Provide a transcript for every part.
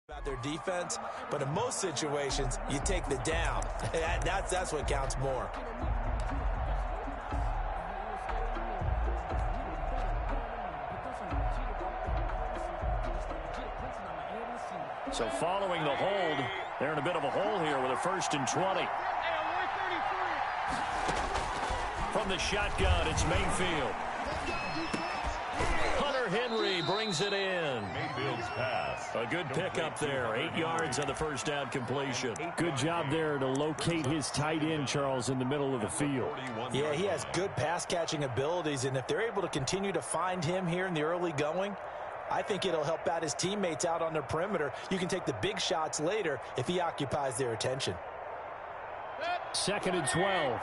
about their defense, but in most situations, you take the down. That's what counts more. So following the hold, they're in a bit of a hole here with a 1st and 20. From the shotgun, it's Mayfield. Hunter Henry brings it in. Mayfield's pass. A good pickup there. 8 yards on the 1st down completion. Good job there to locate his tight end, Charles, in the middle of the field. Yeah, he has good pass-catching abilities, and if they're able to continue to find him here in the early going, I think it'll help out his teammates out on their perimeter. You can take the big shots later if he occupies their attention. 2nd and 12.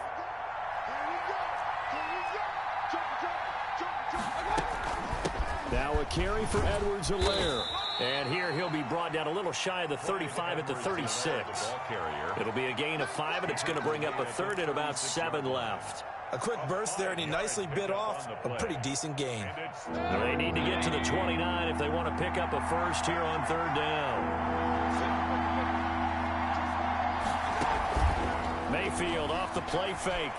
Now a carry for Edwards-Helaire. And here he'll be brought down a little shy of the 35 at the 36. It'll be a gain of 5, and it's going to bring up a 3rd and about 7 left. A quick burst there, and he nicely bit off a pretty decent gain. They need to get to the 29 if they want to pick up a 1st here on 3rd down. Mayfield off the play fake.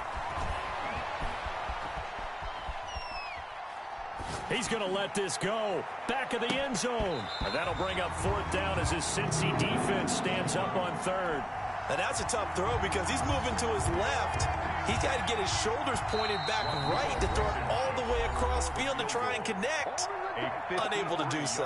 He's going to let this go. Back of the end zone. And that'll bring up 4th down as his Cincy defense stands up on 3rd. And that's a tough throw because he's moving to his left. He's got to get his shoulders pointed back right to throw it all the way across field to try and connect. Unable to do so.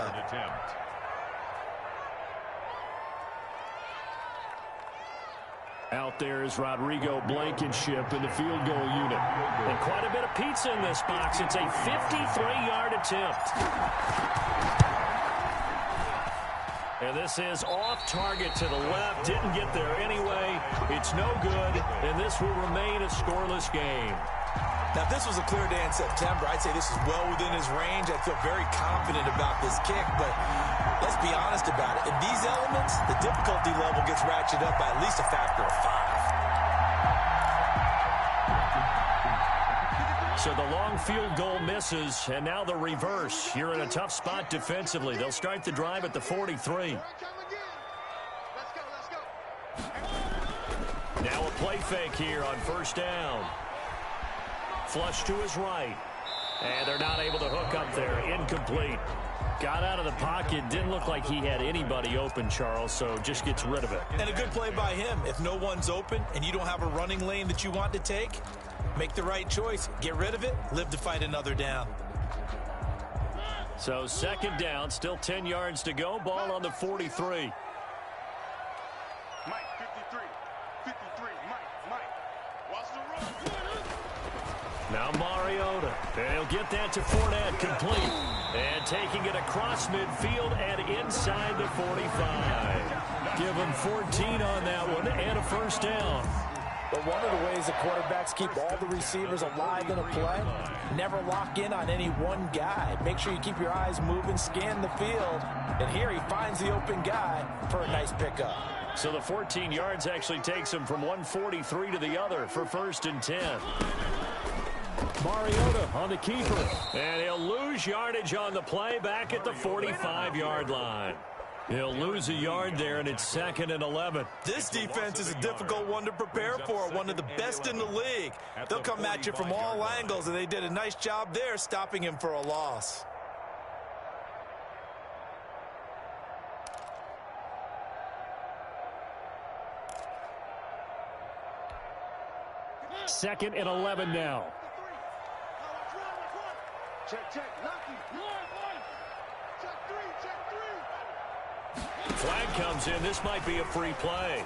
Out there is Rodrigo Blankenship in the field goal unit. And quite a bit of pizza in this box. It's a 53-yard attempt. And this is off target to the left. Didn't get there anyway. It's no good, and this will remain a scoreless game. Now, if this was a clear day in September, I'd say this is well within his range. I feel very confident about this kick, but let's be honest about it. In these elements, the difficulty level gets ratcheted up by at least a factor of 5. So the long field goal misses, and now the reverse. You're in a tough spot defensively. They'll start the drive at the 43. Now a play fake here on 1st down. Flush to his right. And they're not able to hook up there. Incomplete. Got out of the pocket. Didn't look like he had anybody open, Charles, so just gets rid of it. And a good play by him. If no one's open and you don't have a running lane that you want to take, make the right choice. Get rid of it. Live to fight another down. So 2nd down. Still 10 yards to go. Ball on the 43. Mike, 53. Mike. Watch the run. Now Mariota. And he'll get that to Fournette, complete. And taking it across midfield and inside the 45. Give him 14 on that one and a 1st down. But one of the ways the quarterbacks keep all the receivers alive in a play, never lock in on any one guy. Make sure you keep your eyes moving, scan the field. And here he finds the open guy for a nice pickup. So the 14 yards actually takes him from 143 to the other for 1st and 10. Mariota on the keeper. And he'll lose yardage on the play back at the 45-yard line. He'll lose a yard there, and it's 2nd and 11. This defense is a difficult one to prepare for, one of the best in the league. They'll come at you from all angles, and they did a nice job there stopping him for a loss. Second and 11 now. Check. Flag comes in. This might be a free play.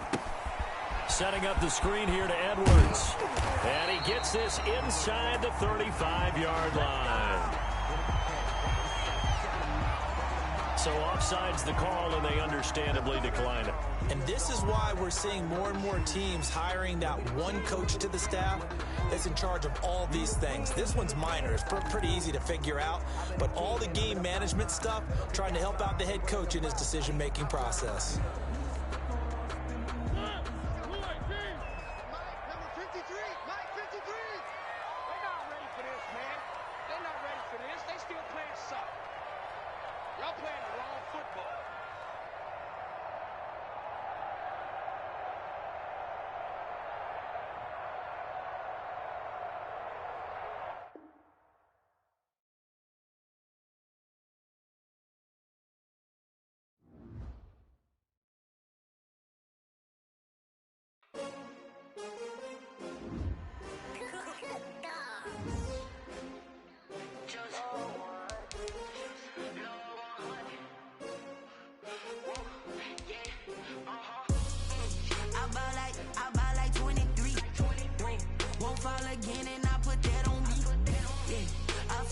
Setting up the screen here to Edwards. And he gets this inside the 35-yard line. So offside's the call, and they understandably decline it. And this is why we're seeing more and more teams hiring that one coach to the staff that's in charge of all these things. This one's minor. It's pretty easy to figure out. But all the game management stuff, trying to help out the head coach in his decision-making process.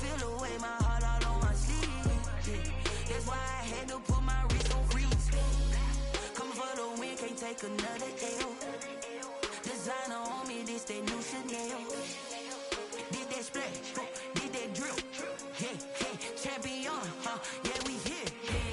feel the way my heart all on my sleeve. That's why I had to put my wrist on freeze. Coming for the win, can't take another L. Designer on me, this that new Chanel. Did that splash, did that drill. Yeah, champion, yeah, we here.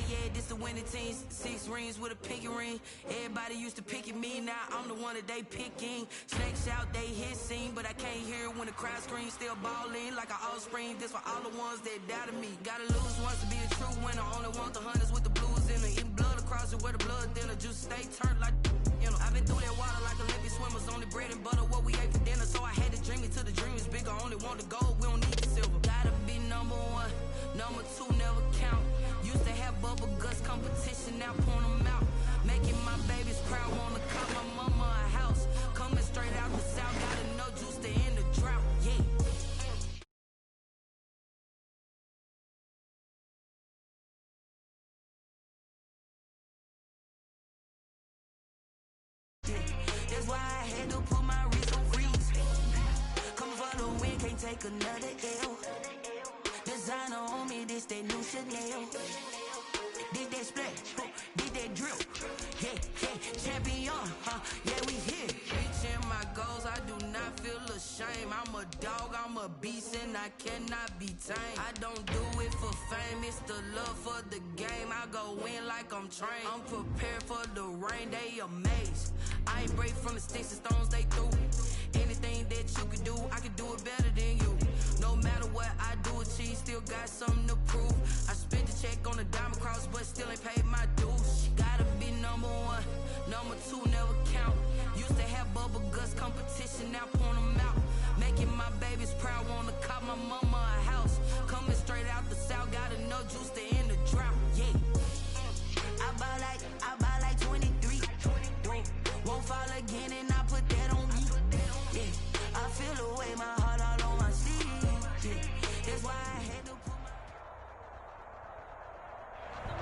Yeah, this the winning team. 6 rings with a pinky ring. Everybody used to pick at me, now I'm the one that they picking. Snakes out, they hit scene, but I can't hear it when the crowd screams. Still balling like an offspring. This for all the ones that doubted me. Gotta lose once to be a true winner. Only want the hunters with the blues in it. Eating blood across it where the blood dinner. Juice stay turned like you know. I've been through that water like Olympic swimmers. Only bread and butter what we ate for dinner. So I had to dream it till the dream is bigger. Only want the gold, we don't need the silver. Gotta be number 1, number 2 never count. Used to have bubble guts competition, now point them out. Making my babies proud, wanna call my mama a house. Coming straight out the south, gotta know juice to end the drought, yeah. That's why I had to put my wrist on freeze. Coming for the win, can't take another L. Designer on me, this that new Chanel. Did that splash, did that drill. Yeah, champion, yeah, we here. Reaching my goals, I do not feel ashamed. I'm a dog, I'm a beast, and I cannot be tamed. I don't do it for fame, it's the love for the game. I go in like I'm trained. I'm prepared for the rain, they amazed. I ain't break from the sticks and stones they threw. Anything that you can do, I can do it better than you. No matter what I do, achieve, still got something to prove. I spent the check on the diamond cross, but still ain't paid my dues. Gotta be number 1, number 2 never count. Used to have bubble guts competition, now point them out. Making my babies proud, wanna call my mama a house. Coming straight out the south, gotta know juice to end the drought, yeah. I buy like 23. Won't fall again and I put that on me. Yeah, I feel the way my heart all on my sleeve. Yeah, that's why I had to put my...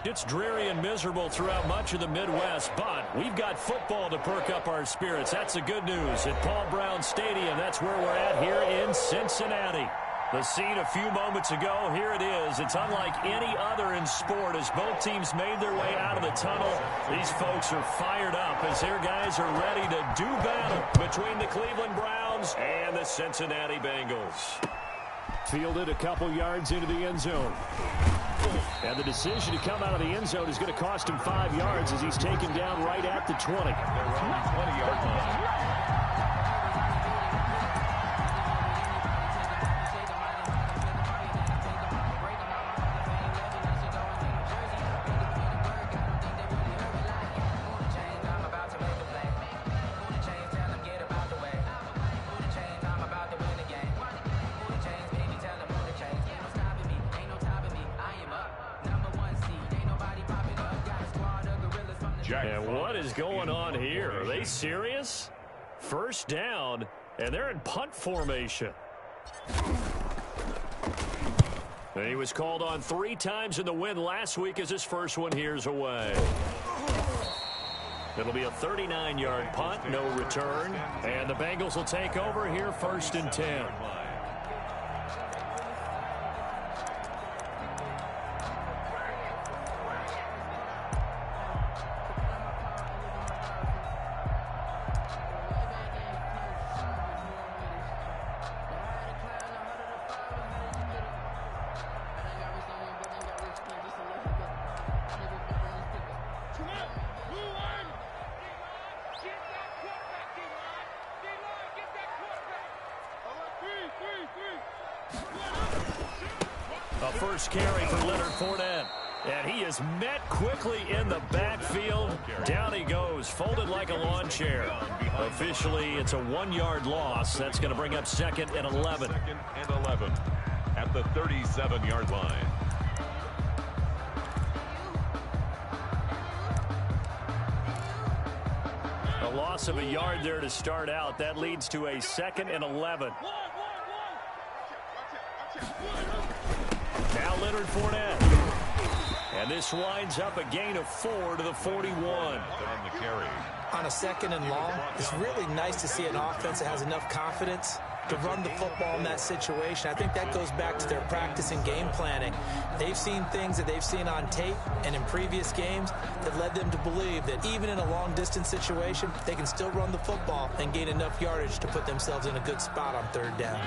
It's dreary and miserable throughout much of the Midwest, but we've got football to perk up our spirits. That's the good news. At Paul Brown Stadium, that's where we're at here in Cincinnati. The scene a few moments ago, here it is. It's unlike any other in sport as both teams made their way out of the tunnel. These folks are fired up as their guys are ready to do battle between the Cleveland Browns and the Cincinnati Bengals. Fielded a couple yards into the end zone. And the decision to come out of the end zone is going to cost him 5 yards as he's taken down right at the 20. They're on the 20-yard line. And what is going on here? Are they serious? First down, and they're in punt formation. And he was called on 3 times in the win last week as his first one here's away. It'll be a 39-yard punt, no return. And the Bengals will take over here 1st and 10. A first carry for Leonard Fournette. And he is met quickly in the backfield. Down he goes, folded like a lawn chair. Officially, it's a 1-yard loss. That's going to bring up 2nd and 11. 2nd and 11 at the 37-yard line. A loss of a yard there to start out. That leads to a 2nd and 11. Now Leonard Fournette. And this winds up a gain of 4 to the 41. On the carry. On a 2nd and long, it's really nice to see an offense that has enough confidence to run the football in that situation. I think that goes back to their practice and game planning. They've seen things that they've seen on tape and in previous games that led them to believe that even in a long-distance situation, they can still run the football and gain enough yardage to put themselves in a good spot on third down.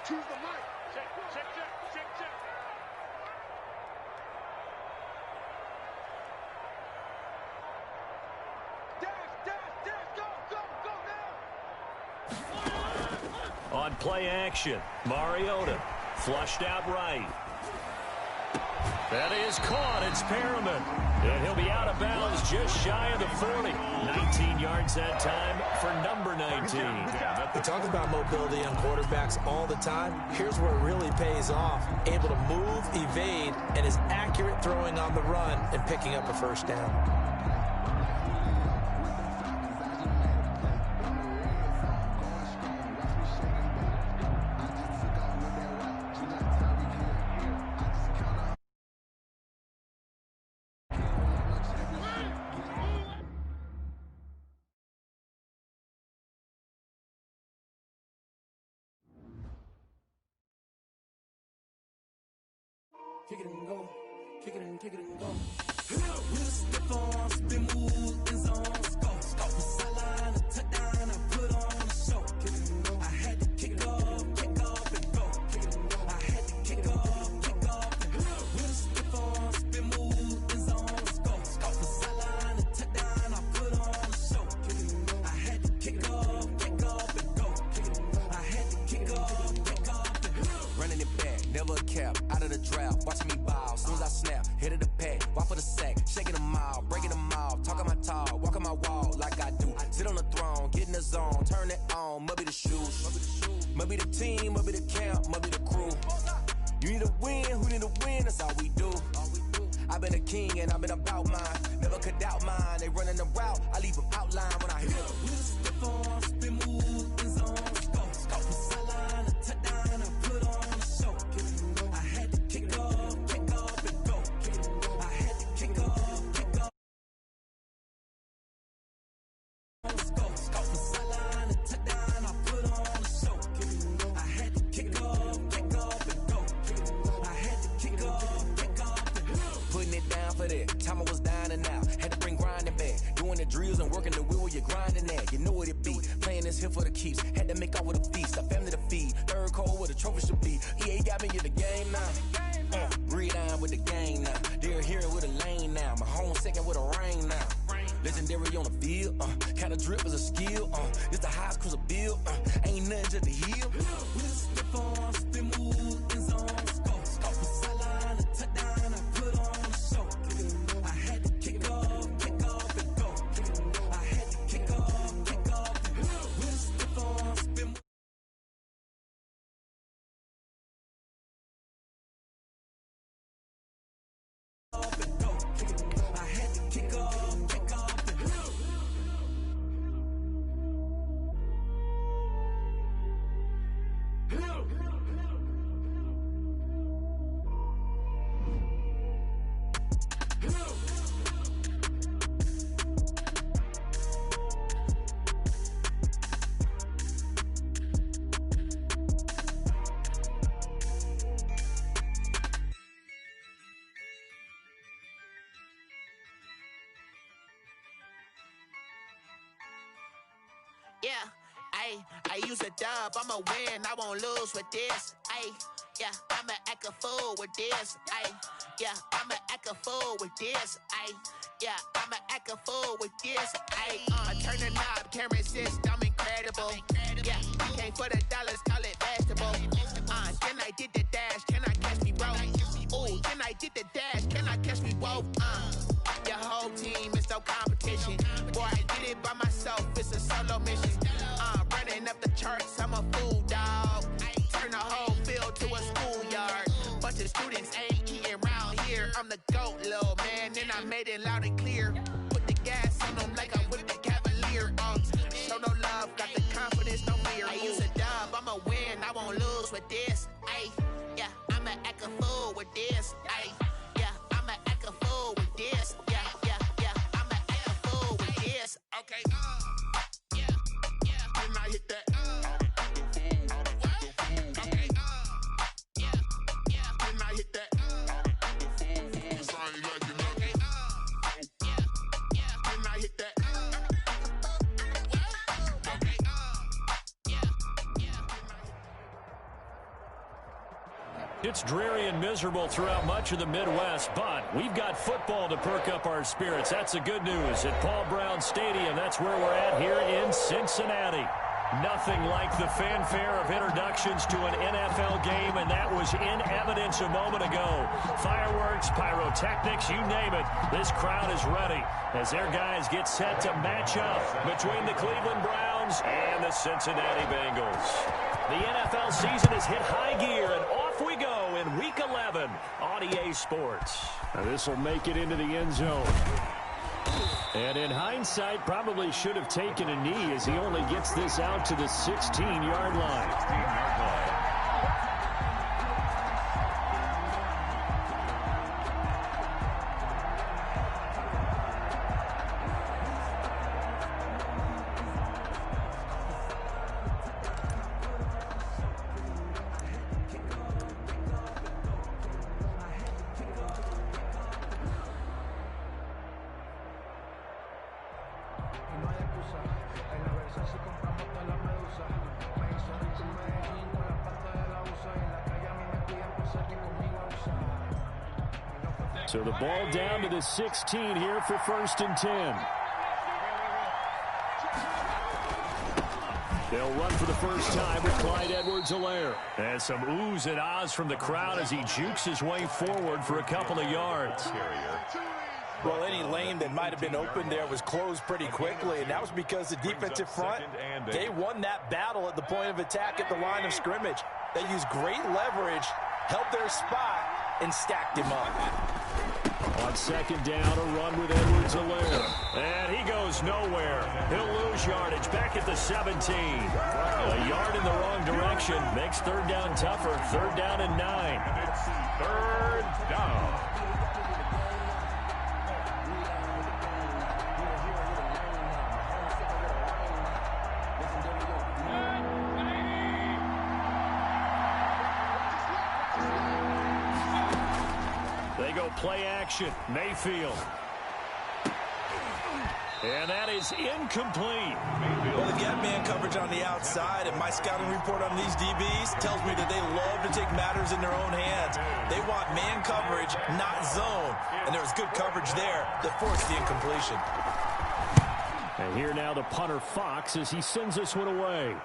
Choose the mic. Check. Dash, go now. On play action, Mariota flushed out right. That is caught. It's Perriman. And he'll be out of bounds just shy of the 40. 19 yards that time for number 19. We talk about mobility on quarterbacks all the time. Here's where it really pays off. Able to move, evade, and is accurate throwing on the run and picking up a first down. Kick it and go, kick it and go. With a stiff arm, spin move, in zones, go. From sideline to touchdown, I put on a show. Kick it and go. I had to kick off and go. Kick it and go. I had to kick off and go. With a stiff arm, spin move, in zones, go. From sideline to touchdown, I put on a show. Kick it and go. I had to kick off and go. Kick it and go. I had to kick off and go. Running it back, never a cap, out of the drought, watching me ball, soon as I snap, hit of the pack, walk for the sack, shaking them out, breaking them off, talking my talk, walking my wall like I do, sit on the throne, get in the zone, turn it on, must be the shoes, must be the team, must be the camp, must be the crew, you need a win, who need a win, that's all we do, I've been a king and I've been about mine, never could doubt mine, they running the route, I leave them outline when I hit them. With a stiff arm, spin move, in zones, go, from sideline to touchdown, I put on a show. I had to kick off and go. I had to kick off and go. From sideline to touchdown, I put on a show. I had to kick off and go. I had to kick off and go. Putting it down for that. Time I was dying and out. Had to bring grinding back. Doing the drills and working the wheel where you're grinding at. You know what it be. Playing this here for the keeps. Had to make out with a feast. A family to feed. Third cold where the trophy should be. EA got me in the game now. Breed on with the game now. They're hearing with a lane now. My home second with a rain now. Legendary on the field. Kind of drip is a skill. It's the highest cruiser bill. Ain't nothing just to heal. With a stiff arm, spin move, in zones, go. From sideline to touchdown, I put on a show. I had to kick off and go. I had to kick off and go. With a stiff arm, spin move. I had to kick off and go. Yeah, I use a dub, I'ma win, I won't lose with this. Yeah, I'ma act a fool with this. Yeah, I'ma act a fool with this. Yeah, I'ma act a fool with this. I turn the knob, can't resist, I'm incredible. Yeah, came for the dollars, call it basketball. Then I did the dash, can I catch me, bro? Ooh, then I did the dash, can I catch me, whoa? Your whole team is no competition. Boy, I did it by myself, it's a solo mission. Running up the charts, I'm a fool, dog. Turn the whole field to a schoolyard. Bunch of students ain't eating round here. I'm the GOAT, little man, and I made it loud and clear. Put the gas on them like I'm with the Cavalier. Show no love, got the confidence, no fear. I use a dub, I'ma win, I won't lose with this. Yeah, I'ma act a fool with this. Yeah, I'ma act a fool with this. Yeah, I'ma act a fool with this. Okay. It's dreary and miserable throughout much of the Midwest, but we've got football to perk up our spirits. That's the good news. At Paul Brown Stadium, that's where we're at here in Cincinnati. Nothing like the fanfare of introductions to an NFL game, and that was in evidence a moment ago. Fireworks, pyrotechnics, you name it. This crowd is ready as their guys get set to match up between the Cleveland Browns and the Cincinnati Bengals. The NFL season has hit high gear, and off we go in Week 11 on EA Sports. Now this will make it into the end zone. And in hindsight, probably should have taken a knee as he only gets this out to the 16-yard line. 16-yard line. So the ball down to the 16 here for 1st and 10. They'll run for the first time with Clyde Edwards-Helaire. And some oohs and ahs from the crowd as he jukes his way forward for a couple of yards. Well, any lane that might have been open there was closed pretty quickly, and that was because the defensive front, they won that battle at the point of attack at the line of scrimmage. They used great leverage, held their spot, and stacked him up. On 2nd down, a run with Edwards-Helaire. And he goes nowhere. He'll lose yardage back at the 17. A yard in the wrong direction makes 3rd down tougher. 3rd down and 9. And it's 3rd down. They go play action. Mayfield. And that is incomplete. Well, they've got man coverage on the outside, and my scouting report on these DBs tells me that they love to take matters in their own hands. They want man coverage, not zone. And there was good coverage there that forced the incompletion. And here now the punter Fox as he sends this one away.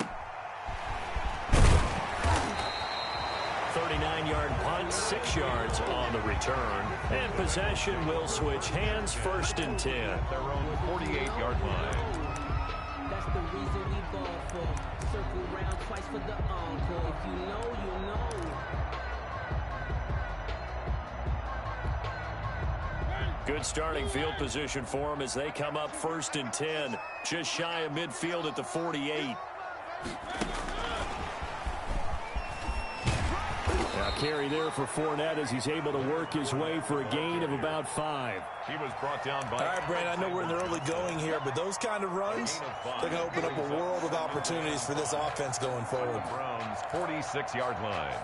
39-yard punt, 6 yards on the return. And possession will switch hands, 1st and 10. Their own 48-yard line. That's the reason we ball for. Circle round twice for the encore. If you know, you know. Good starting field position for them as they come up 1st and 10. Just shy of midfield at the 48. Now carry there for Fournette as he's able to work his way for a gain of about 5. He was brought down by... All right, Brandon, I know we're in the early going here, but those kind of runs, they're going to open up a world of opportunities for this offense going forward. Browns 46-yard line.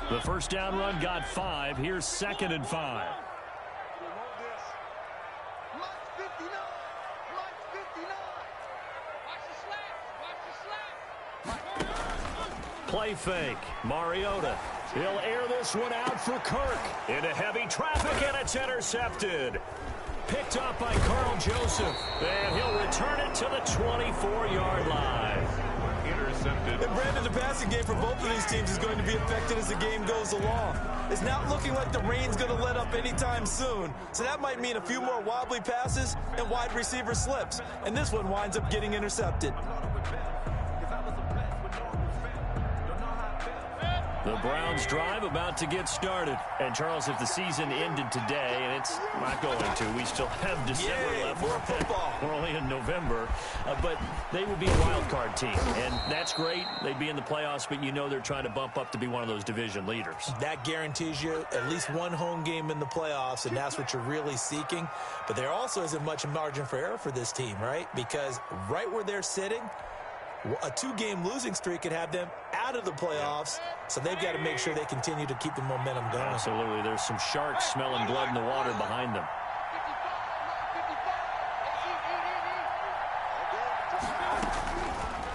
The first down run got 5. Here's 2nd and 5. Play fake. Mariota. He'll air this one out for Kirk. Into heavy traffic, and it's intercepted. Picked up by Carl Joseph. And he'll return it to the 24-yard line. Intercepted. And Brandon, the passing game for both of these teams is going to be affected as the game goes along. It's not looking like the rain's going to let up anytime soon. So that might mean a few more wobbly passes and wide receiver slips. And this one winds up getting intercepted. The Browns drive about to get started. And, Charles, if the season ended today, and it's not going to, we still have December left. More football. We're only in November. But they would be a wild card team. And that's great. They'd be in the playoffs, but you know they're trying to bump up to be one of those division leaders. That guarantees you at least one home game in the playoffs, and that's what you're really seeking. But there also isn't much margin for error for this team, right? Because right where they're sitting, a 2-game losing streak could have them out of the playoffs, so they've got to make sure they continue to keep the momentum going. Absolutely. There's some sharks smelling blood in the water behind them.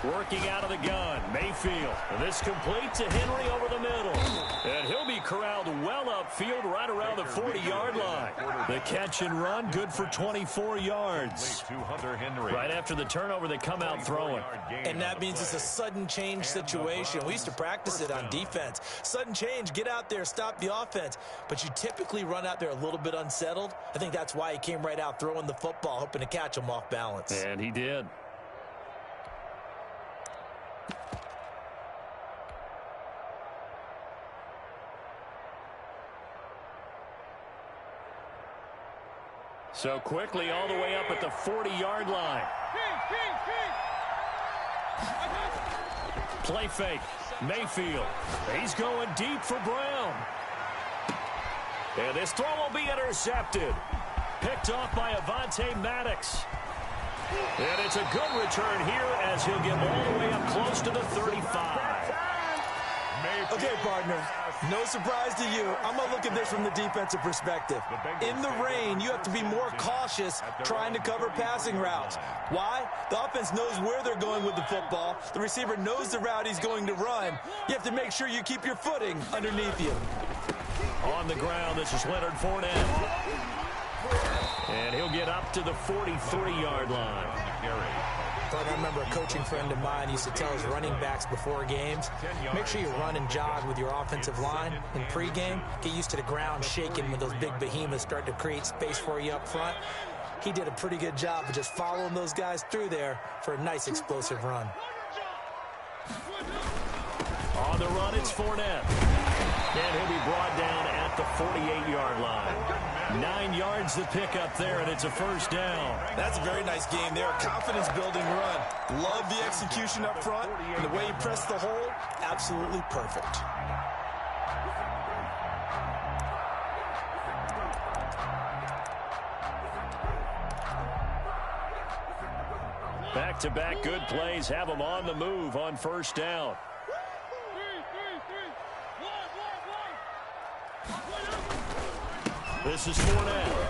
Working out of the gun, Mayfield. This complete to Henry over the middle. And he'll be corralled well upfield right around the 40-yard line. The catch and run, good for 24 yards. Right after the turnover, they come out throwing. And that means it's a sudden change situation. We used to practice it on defense. Sudden change, get out there, stop the offense. But you typically run out there a little bit unsettled. I think that's why he came right out throwing the football, hoping to catch him off balance. And he did. So quickly all the way up at the 40-yard line. Play fake. Mayfield. He's going deep for Brown. And this throw will be intercepted. Picked off by Avonte Maddox. And it's a good return here as he'll get all the way up close to the 35. Okay, partner, no surprise to you. I'm going to look at this from the defensive perspective. In the rain, you have to be more cautious trying to cover passing routes. Why? The offense knows where they're going with the football. The receiver knows the route he's going to run. You have to make sure you keep your footing underneath you. On the ground, this is Leonard Fournette. And he'll get up to the 43-yard line. But I remember a coaching friend of mine used to tell his running backs before games, make sure you run and jog with your offensive line in pregame. Get used to the ground shaking when those big behemoths start to create space for you up front. He did a pretty good job of just following those guys through there for a nice explosive run. On the run, it's Fournette. And he'll be brought down at the 48-yard line. 9 yards to pick up there, and it's a first down. That's a very nice game there. Confidence-building run. Love the execution up front. And the way he pressed the hole, absolutely perfect. Back-to-back good plays have them on the move on first down. This is Fournette.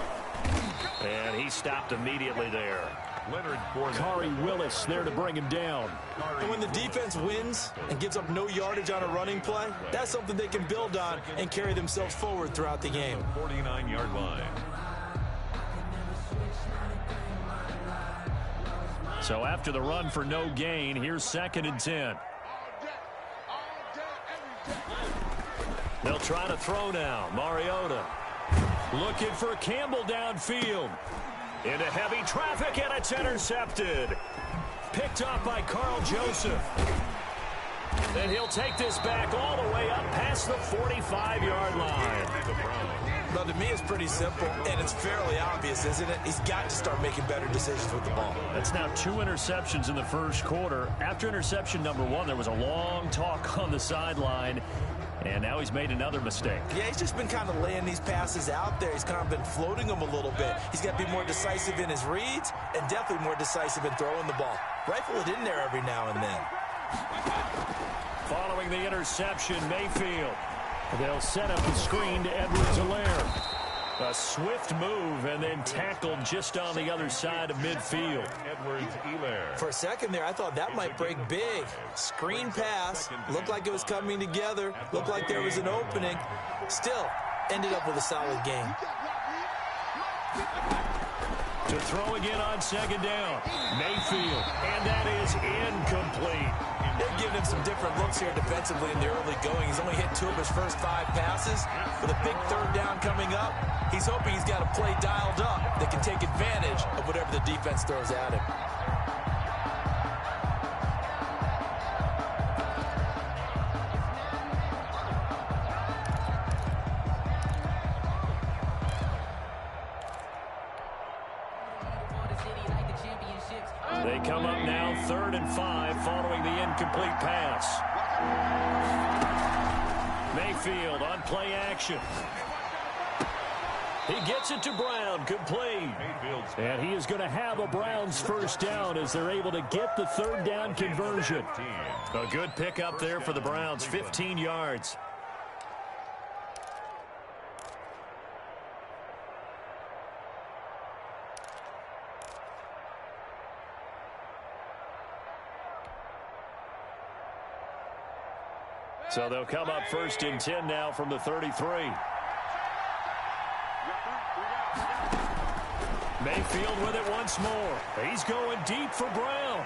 And he stopped immediately there. Leonard Fournette. Kari Willis there to bring him down. And when the defense wins and gives up no yardage on a running play, that's something they can build on and carry themselves forward throughout the game. 49-yard line. So after the run for no gain, here's 2nd and 10. They'll try to throw now. Mariota looking for Campbell downfield. Into heavy traffic, and it's intercepted. Picked up by Carl Joseph. And he'll take this back all the way up past the 45-yard line. Well, to me, it's pretty simple, and it's fairly obvious, isn't it? He's got to start making better decisions with the ball. That's now 2 interceptions in the first quarter. After interception number 1, there was a long talk on the sideline. And now he's made another mistake. Yeah, he's just been kind of laying these passes out there. He's kind of been floating them a little bit. He's got to be more decisive in his reads and definitely more decisive in throwing the ball. Rifle it in there every now and then. Following the interception, Mayfield. They'll set up the screen to Edwards-Helaire. A swift move and then tackled just on the other side of midfield. Edwards-Helaire. For a second there, I thought that might break big. Screen pass. Looked like it was coming together. Looked like there was an opening. Still, ended up with a solid game. To throw again on 2nd down. Mayfield. And that is incomplete. They're giving him some different looks here defensively in the early going. He's only hit 2 of his first 5 passes. With a big 3rd down coming up, he's hoping he's got a play dialed up that can take advantage of whatever the defense throws at him. They come up now 3rd and 5 following the incomplete pass. Mayfield on play action. He gets it to Brown, complete. And he is going to have a Browns first down as they're able to get the 3rd down conversion. A good pickup there for the Browns, 15 yards. So they'll come up 1st and 10 now from the 33. Mayfield with it once more. He's going deep for Brown.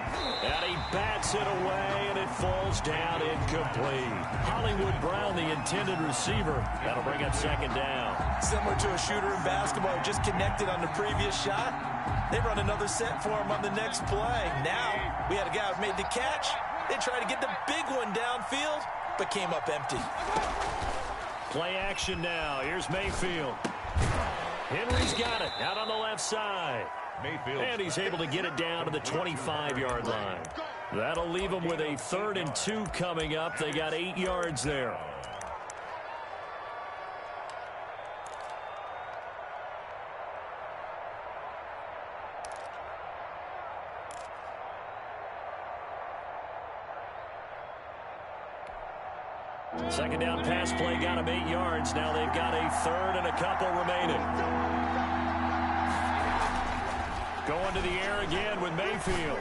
And he bats it away, and it falls down incomplete. Hollywood Brown, the intended receiver. That'll bring up 2nd down. Similar to a shooter in basketball who just connected on the previous shot. They run another set for him on the next play. Now, we had a guy who made the catch. They tried to get the big one downfield, but came up empty. Play action now. Here's Mayfield. Henry's got it out on the left side. Mayfield. And he's able to get it down to the 25-yard line. That'll leave them with a 3rd and 2 coming up. They got 8 yards there. Second down pass play got them 8 yards. Now they've got a 3rd and a couple remaining. Going to the air again with Mayfield.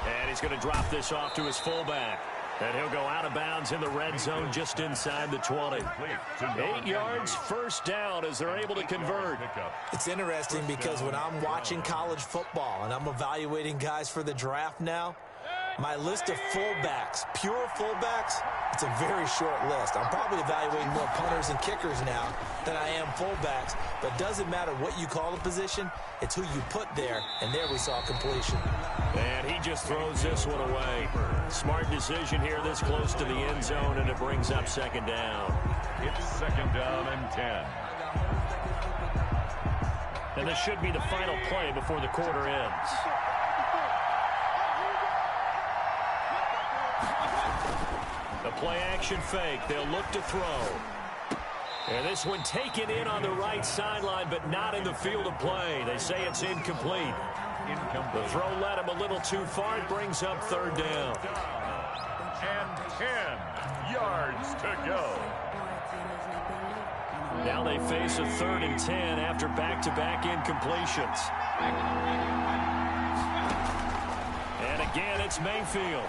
And he's going to drop this off to his fullback. And he'll go out of bounds in the red zone just inside the 20. 8 yards, 1st down as they're able to convert. It's interesting because when I'm watching college football and I'm evaluating guys for the draft now, my list of fullbacks, pure fullbacks, it's a very short list. I'm probably evaluating more punters and kickers now than I am fullbacks. But it doesn't matter what you call the position, it's who you put there. And there we saw completion. And he just throws this one away. Smart decision here this close to the end zone, and it brings up 2nd down. It's 2nd down and 10. And this should be the final play before the quarter ends. The play action fake. They'll look to throw. And this one taken in on the right sideline, but not in the field of play. They say it's incomplete. The throw led him a little too far. It brings up 3rd down. And 10 yards to go. Now they face a 3rd and 10 after back-to-back incompletions. And again, it's Mayfield.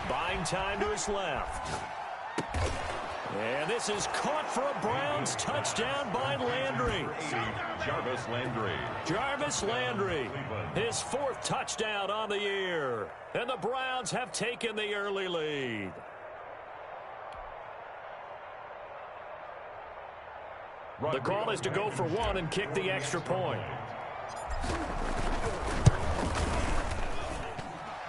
Buying time to his left. And this is caught for a Browns touchdown by Landry. Jarvis Landry. Jarvis Landry, his 4th touchdown on the year. And the Browns have taken the early lead. The call is to go for 1 and kick the extra point.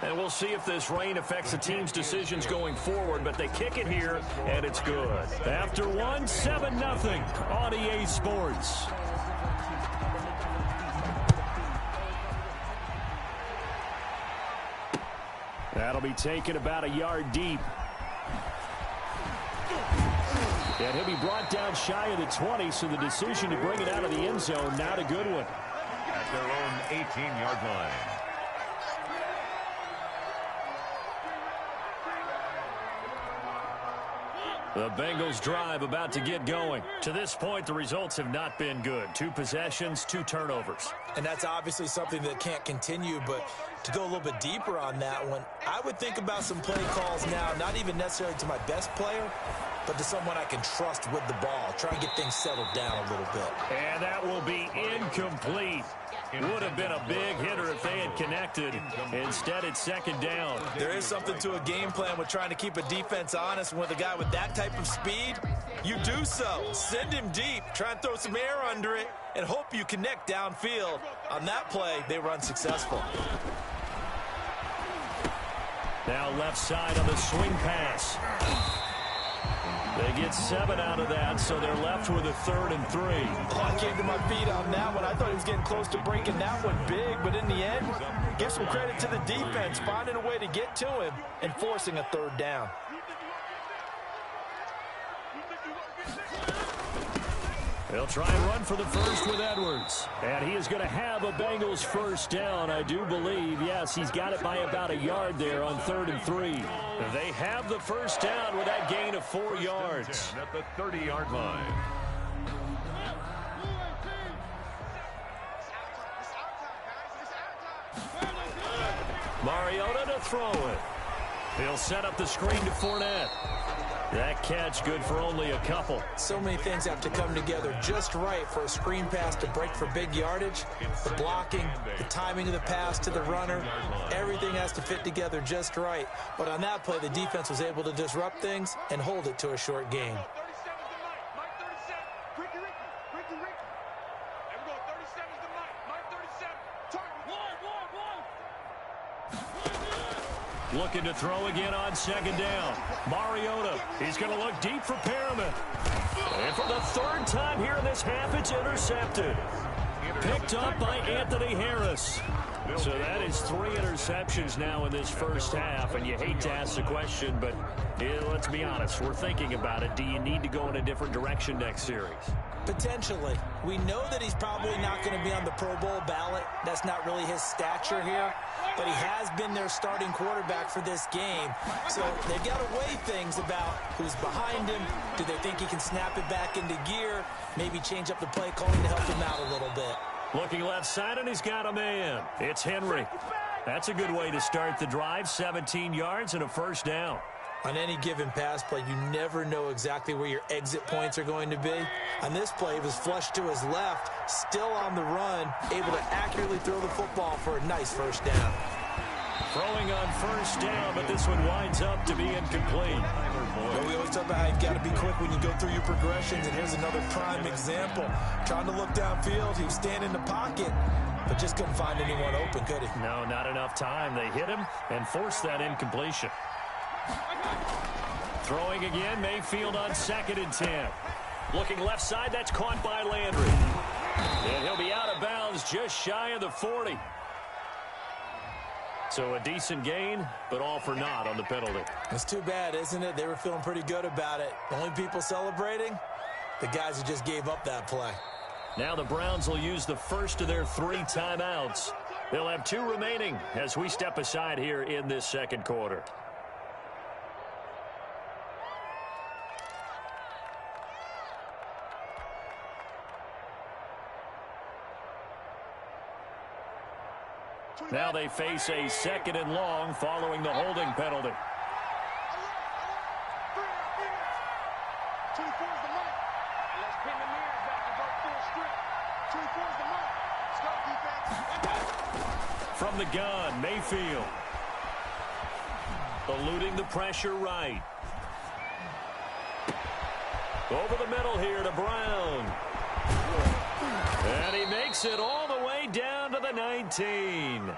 And we'll see if this rain affects the team's decisions going forward, but they kick it here, and it's good. After 1, 7-0 on EA Sports. That'll be taken about a yard deep. And he'll be brought down shy of the 20, so the decision to bring it out of the end zone, not a good one. At their own 18-yard line. The Bengals drive about to get going. To this point, the results have not been good. 2 possessions, 2 turnovers. And that's obviously something that can't continue, but to go a little bit deeper on that one, I would think about some play calls now, not even necessarily to my best player, but to someone I can trust with the ball. Try and get things settled down a little bit. And that will be incomplete. Would have been a big hitter if they had connected. Instead, it's 2nd down. There is something to a game plan with trying to keep a defense honest. With a guy with that type of speed, you do so. Send him deep. Try and throw some air under it and hope you connect downfield. On that play, they were unsuccessful. Now left side on the swing pass. They get 7 out of that, so they're left with a 3rd and 3. Oh, I came to my feet on that one. I thought he was getting close to breaking that one big, but in the end, give some credit to the defense, finding a way to get to him and forcing a 3rd down. They'll try and run for the first with Edwards. And he is going to have a Bengals 1st down, I do believe. Yes, he's got it by about a yard there on 3rd and 3. They have the 1st down with that gain of 4 yards. At the 30-yard line. Mariota to throw it. He'll set up the screen to Fournette. That catch good for only a couple. So many things have to come together just right for a screen pass to break for big yardage. The blocking, the timing of the pass to the runner, everything has to fit together just right. But on that play, the defense was able to disrupt things and hold it to a short gain. 37's the Mike. Mike 37. Ricky. There we go. 37's the Mike. Mike 37. Target. One. Looking to throw again on second down. Mariota, he's going to look deep for Perriman. And for the third time here in this half, it's intercepted. Picked up by Anthony Harris. So that is 3 interceptions now in this first half, and you hate to ask the question, but let's be honest, we're thinking about it. Do you need to go in a different direction next series? Potentially. We know that he's probably not going to be on the Pro Bowl ballot. That's not really his stature here. But he has been their starting quarterback for this game. So they've got to weigh things about who's behind him. Do they think he can snap it back into gear? Maybe change up the play calling to help him out a little bit. Looking left side, and he's got a man. It's Henry. That's a good way to start the drive. 17 yards and a first down. On any given pass play, you never know exactly where your exit points are going to be. On this play, it was flushed to his left, still on the run, able to accurately throw the football for a nice first down. Throwing on first down, but this one winds up to be incomplete. We always talk about how you've got to be quick when you go through your progressions, and here's another prime example. Trying to look downfield, he was standing in the pocket, but just couldn't find anyone open, could he? No, not enough time. They hit him and forced that incompletion. Throwing again, Mayfield on 2nd and 10. Looking left side, that's caught by Landry. And he'll be out of bounds just shy of the 40. So a decent gain, but all for naught on the penalty. It's too bad, isn't it? They were feeling pretty good about it. The only people celebrating, the guys who just gave up that play. Now the Browns will use the first of their 3 timeouts. They'll have 2 remaining as we step aside here in this second quarter. Now they face a 2nd and long following the holding penalty. 24's the Mike. Let's pin the mirrors back and go full strip. 24's the Mike. Let's go, defense. From the gun, Mayfield. Eluding the pressure right. Over the middle here to Brown. And he makes it all the way down to the 19.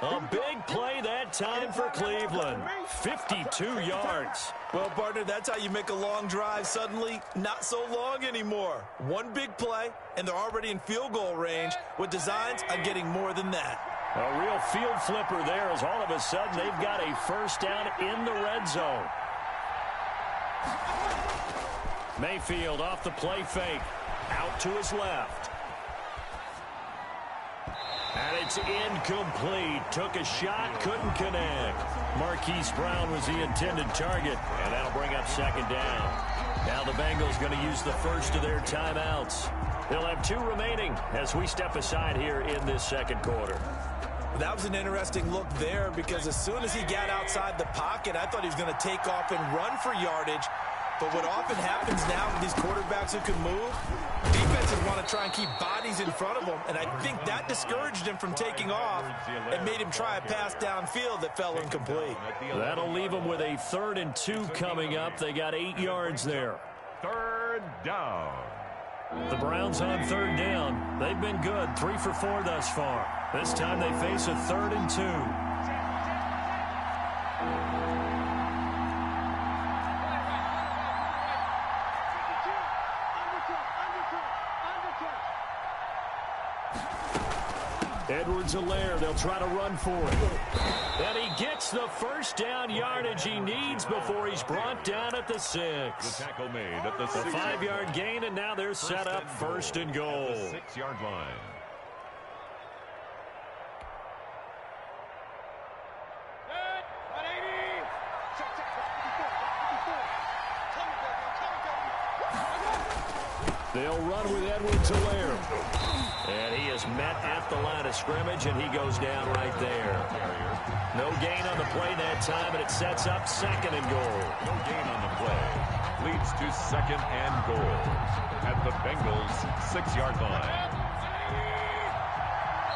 A big play that time for Cleveland. 52 yards. Well, partner, that's how you make a long drive suddenly not so long anymore. One big play, and they're already in field goal range with designs on getting more than that. A real field flipper there as all of a sudden they've got a first down in the red zone. Mayfield off the play fake. Out to his left. And it's incomplete. Took a shot, couldn't connect. Marquise Brown was the intended target, and that'll bring up 2nd down. Now the Bengals going to use the first of their timeouts. They'll have 2 remaining as we step aside here in this second quarter. That was an interesting look there because as soon as he got outside the pocket, I thought he was going to take off and run for yardage. But what often happens now with these quarterbacks who can move, defenses want to try and keep bodies in front of them, and I think that discouraged him from taking off and made him try a pass downfield that fell incomplete. That'll leave them with a 3rd and 2 coming up. They got 8 yards there. 3rd down. The Browns on 3rd down. They've been good, 3 for 4 thus far. This time they face a 3rd and 2. Edwards-Helaire, they'll try to run for it. And he gets the first down yardage he needs before he's brought down at the 6. The tackle made at the 6. A 5-yard gain, and now they're set up 1st and goal. At the 6-yard line. They'll run with Edwards-Helaire. And he is met at the line of scrimmage, and he goes down right there. No gain on the play that time, and it sets up second and goal. No gain on the play. Leads to second and goal at the Bengals' 6-yard line.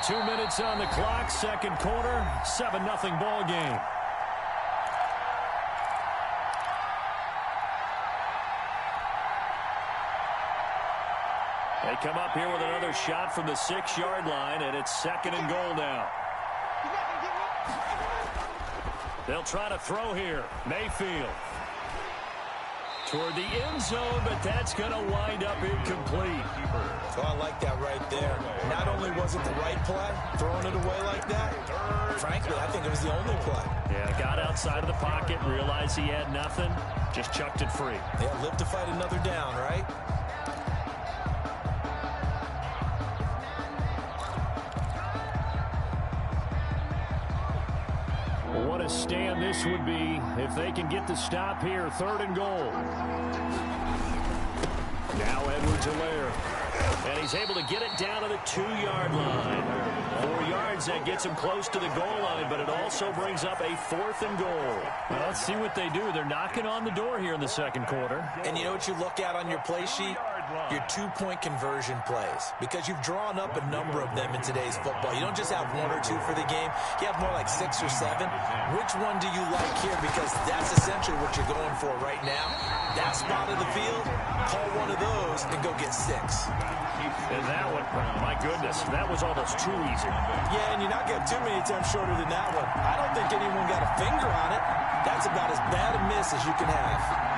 2 minutes on the clock, second quarter, 7-0 ball game. They come up here with another shot from the 6-yard line, and it's second and goal now. They'll try to throw here. Mayfield toward the end zone, but that's going to wind up incomplete. Oh, I like that right there. Not only was it the right play, throwing it away like that, frankly, I think it was the only play. Yeah, got outside of the pocket, realized he had nothing, just chucked it free. Yeah, live to fight another down, right? What a stand this would be if they can get the stop here. Third and goal. Now Edwards-Helaire. And he's able to get it down to the 2-yard line. 4 yards, that gets him close to the goal line, but it also brings up a 4th and goal. Well, let's see what they do. They're knocking on the door here in the second quarter. And you know what you look at on your play sheet? Your 2-point conversion plays, because you've drawn up a number of them in today's football. You don't just have 1 or 2 for the game. You have more like 6 or 7. Which one do you like here? Because that's essentially what you're going for right now. That spot of the field, call one of those and go get 6. And that one, my goodness, that was almost too easy. Yeah, and you're not getting too many attempts shorter than that one. I don't think anyone got a finger on it. That's about as bad a miss as you can have.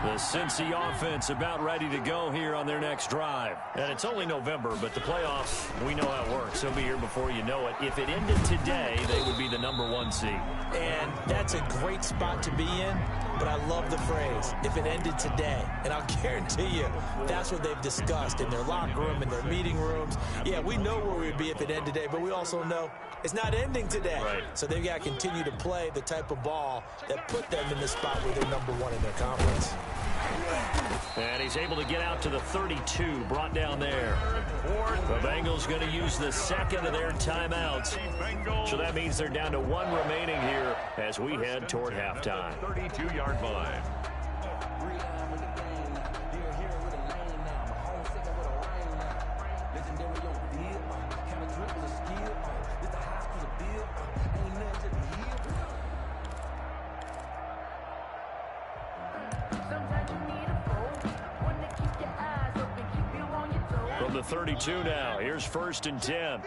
The Cincy offense about ready to go here on their next drive. And it's only November, but the playoffs, we know how it works. They'll be here before you know it. If it ended today, they would be the #1 seed. And that's a great spot to be in, but I love the phrase, if it ended today. And I'll guarantee you, that's what they've discussed in their locker room, in their meeting rooms. Yeah, we know where we'd be if it ended today, but we also know it's not ending today. Right. So they've got to continue to play the type of ball that put them in the spot where they're #1 in their conference. And he's able to get out to the 32, brought down there. The Bengals going to use the second of their timeouts. So that means they're down to 1 remaining here as we head toward halftime. 32-yard line. From the 32 now, here's 1st and 10.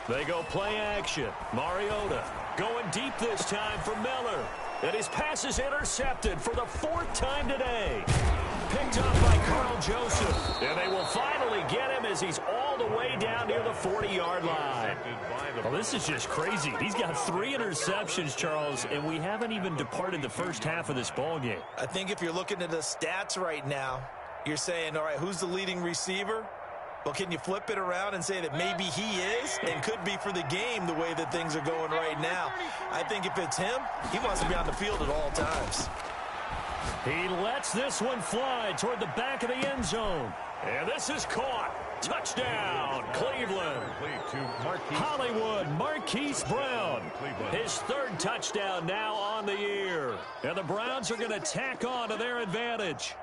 They go play action. Mariota going deep this time for Miller. And his pass is intercepted for the 4th time today. Picked up by Carl Joseph. And they will finally get him as he's all the way down near the 40-yard line. Well, this is just crazy. He's got 3 interceptions, Charles, and we haven't even departed the first half of this ball game. I think if you're looking at the stats right now, you're saying, all right, who's the leading receiver? Well, can you flip it around and say that maybe he is and could be for the game the way that things are going right now? I think if it's him, he wants to be on the field at all times. He lets this one fly toward the back of the end zone. And this is caught. Touchdown, Cleveland. Hollywood Marquise Brown. His 3rd touchdown now on the year. And the Browns are going to tack on to their advantage.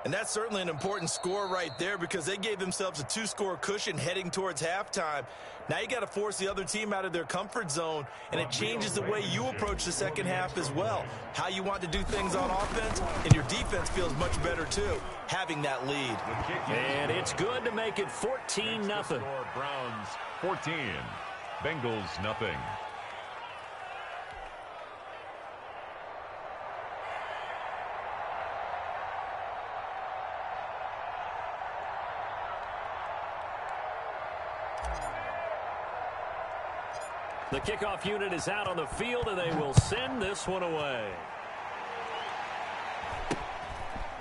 And that's certainly an important score right there because they gave themselves a 2-score cushion heading towards halftime. Now you got to force the other team out of their comfort zone, and it changes the way you approach the second half as well. How you want to do things on offense, and your defense feels much better too, having that lead. And it's good to make it 14-0. Browns 14, Bengals nothing. The kickoff unit is out on the field, and they will send this one away.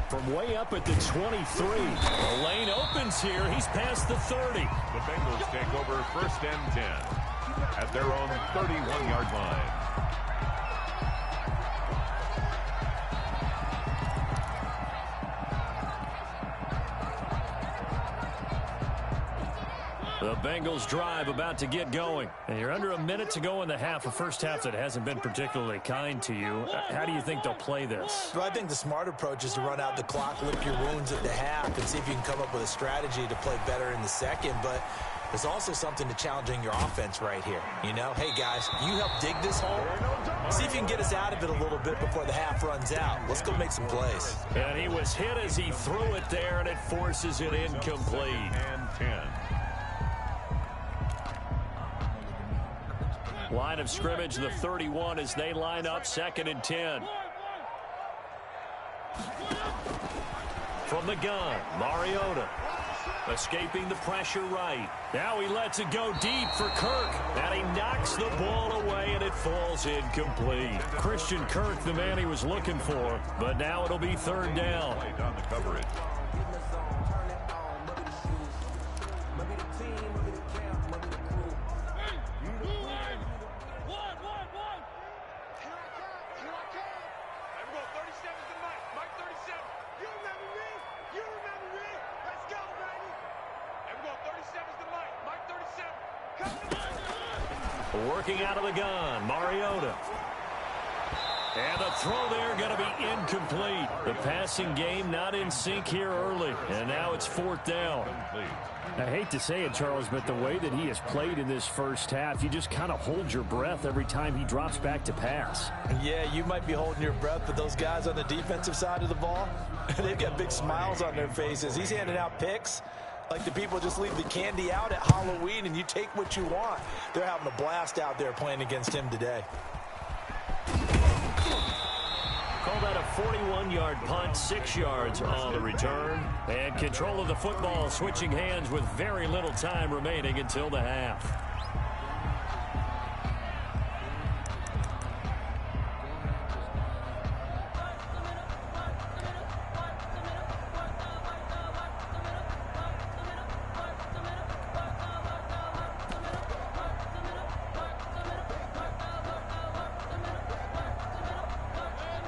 From way up at the 23. The lane opens here. He's past the 30. The Bengals take over 1st and 10. at their own 31-yard line. The Bengals drive about to get going. And you're under a minute to go in the half, a first half that hasn't been particularly kind to you. How do you think they'll play this? Well, I think the smart approach is to run out the clock, lick your wounds at the half, and see if you can come up with a strategy to play better in the second. But there's also something to challenging your offense right here. You know, hey, guys, you help dig this hole. See if you can get us out of it a little bit before the half runs out. Let's go make some plays. And he was hit as he threw it there, and it forces it incomplete. And 10. Line of scrimmage, the 31 as they line up, 2nd and 10. From the gun, Mariota. Escaping the pressure right. Now he lets it go deep for Kirk. And he knocks the ball away, and it falls incomplete. Christian Kirk, the man he was looking for. But now it'll be 3rd down. Played on the coverage. Working out of the gun, Mariota. And the throw there going to be incomplete. The passing game not in sync here early. And now it's 4th down. I hate to say it, Charles, but the way that he has played in this first half, you just kind of hold your breath every time he drops back to pass. Yeah, you might be holding your breath, but those guys on the defensive side of the ball, they've got big smiles on their faces. He's handing out picks like the people just leave the candy out at Halloween and you take what you want. They're having a blast out there playing against him today. Call that a 41-yard punt, 6 yards on the return. And control of the football switching hands with very little time remaining until the half.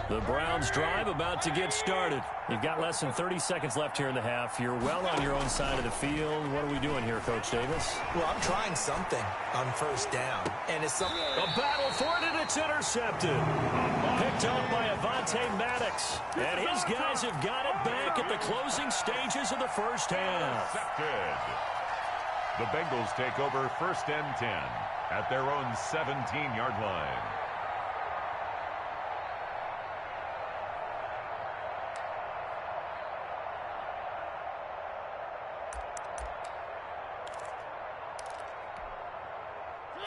The Browns drive about to get started. You've got less than 30 seconds left here in the half. You're well on your own side of the field. What are we doing here, Coach Davis? Well, I'm trying something on 1st down. And it's something. A battle for it, and it's intercepted. Picked up by Avonte Maddox. And his guys have got it back at the closing stages of the first half. Intercepted. The Bengals take over 1st and 10 at their own 17-yard line.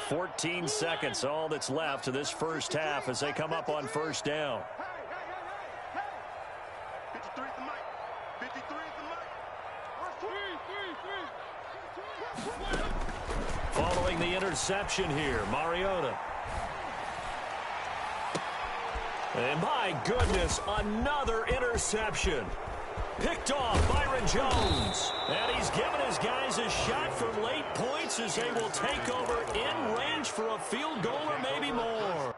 $14 seconds, all that's left to this first half as they come up on 1st down. 53 is the mic. 53 is the mic. Following the interception here, Mariota. And my goodness, another interception. Picked off Byron Jones. And he's given his guys a shot from late points as they will take over in range for a field goal or maybe more.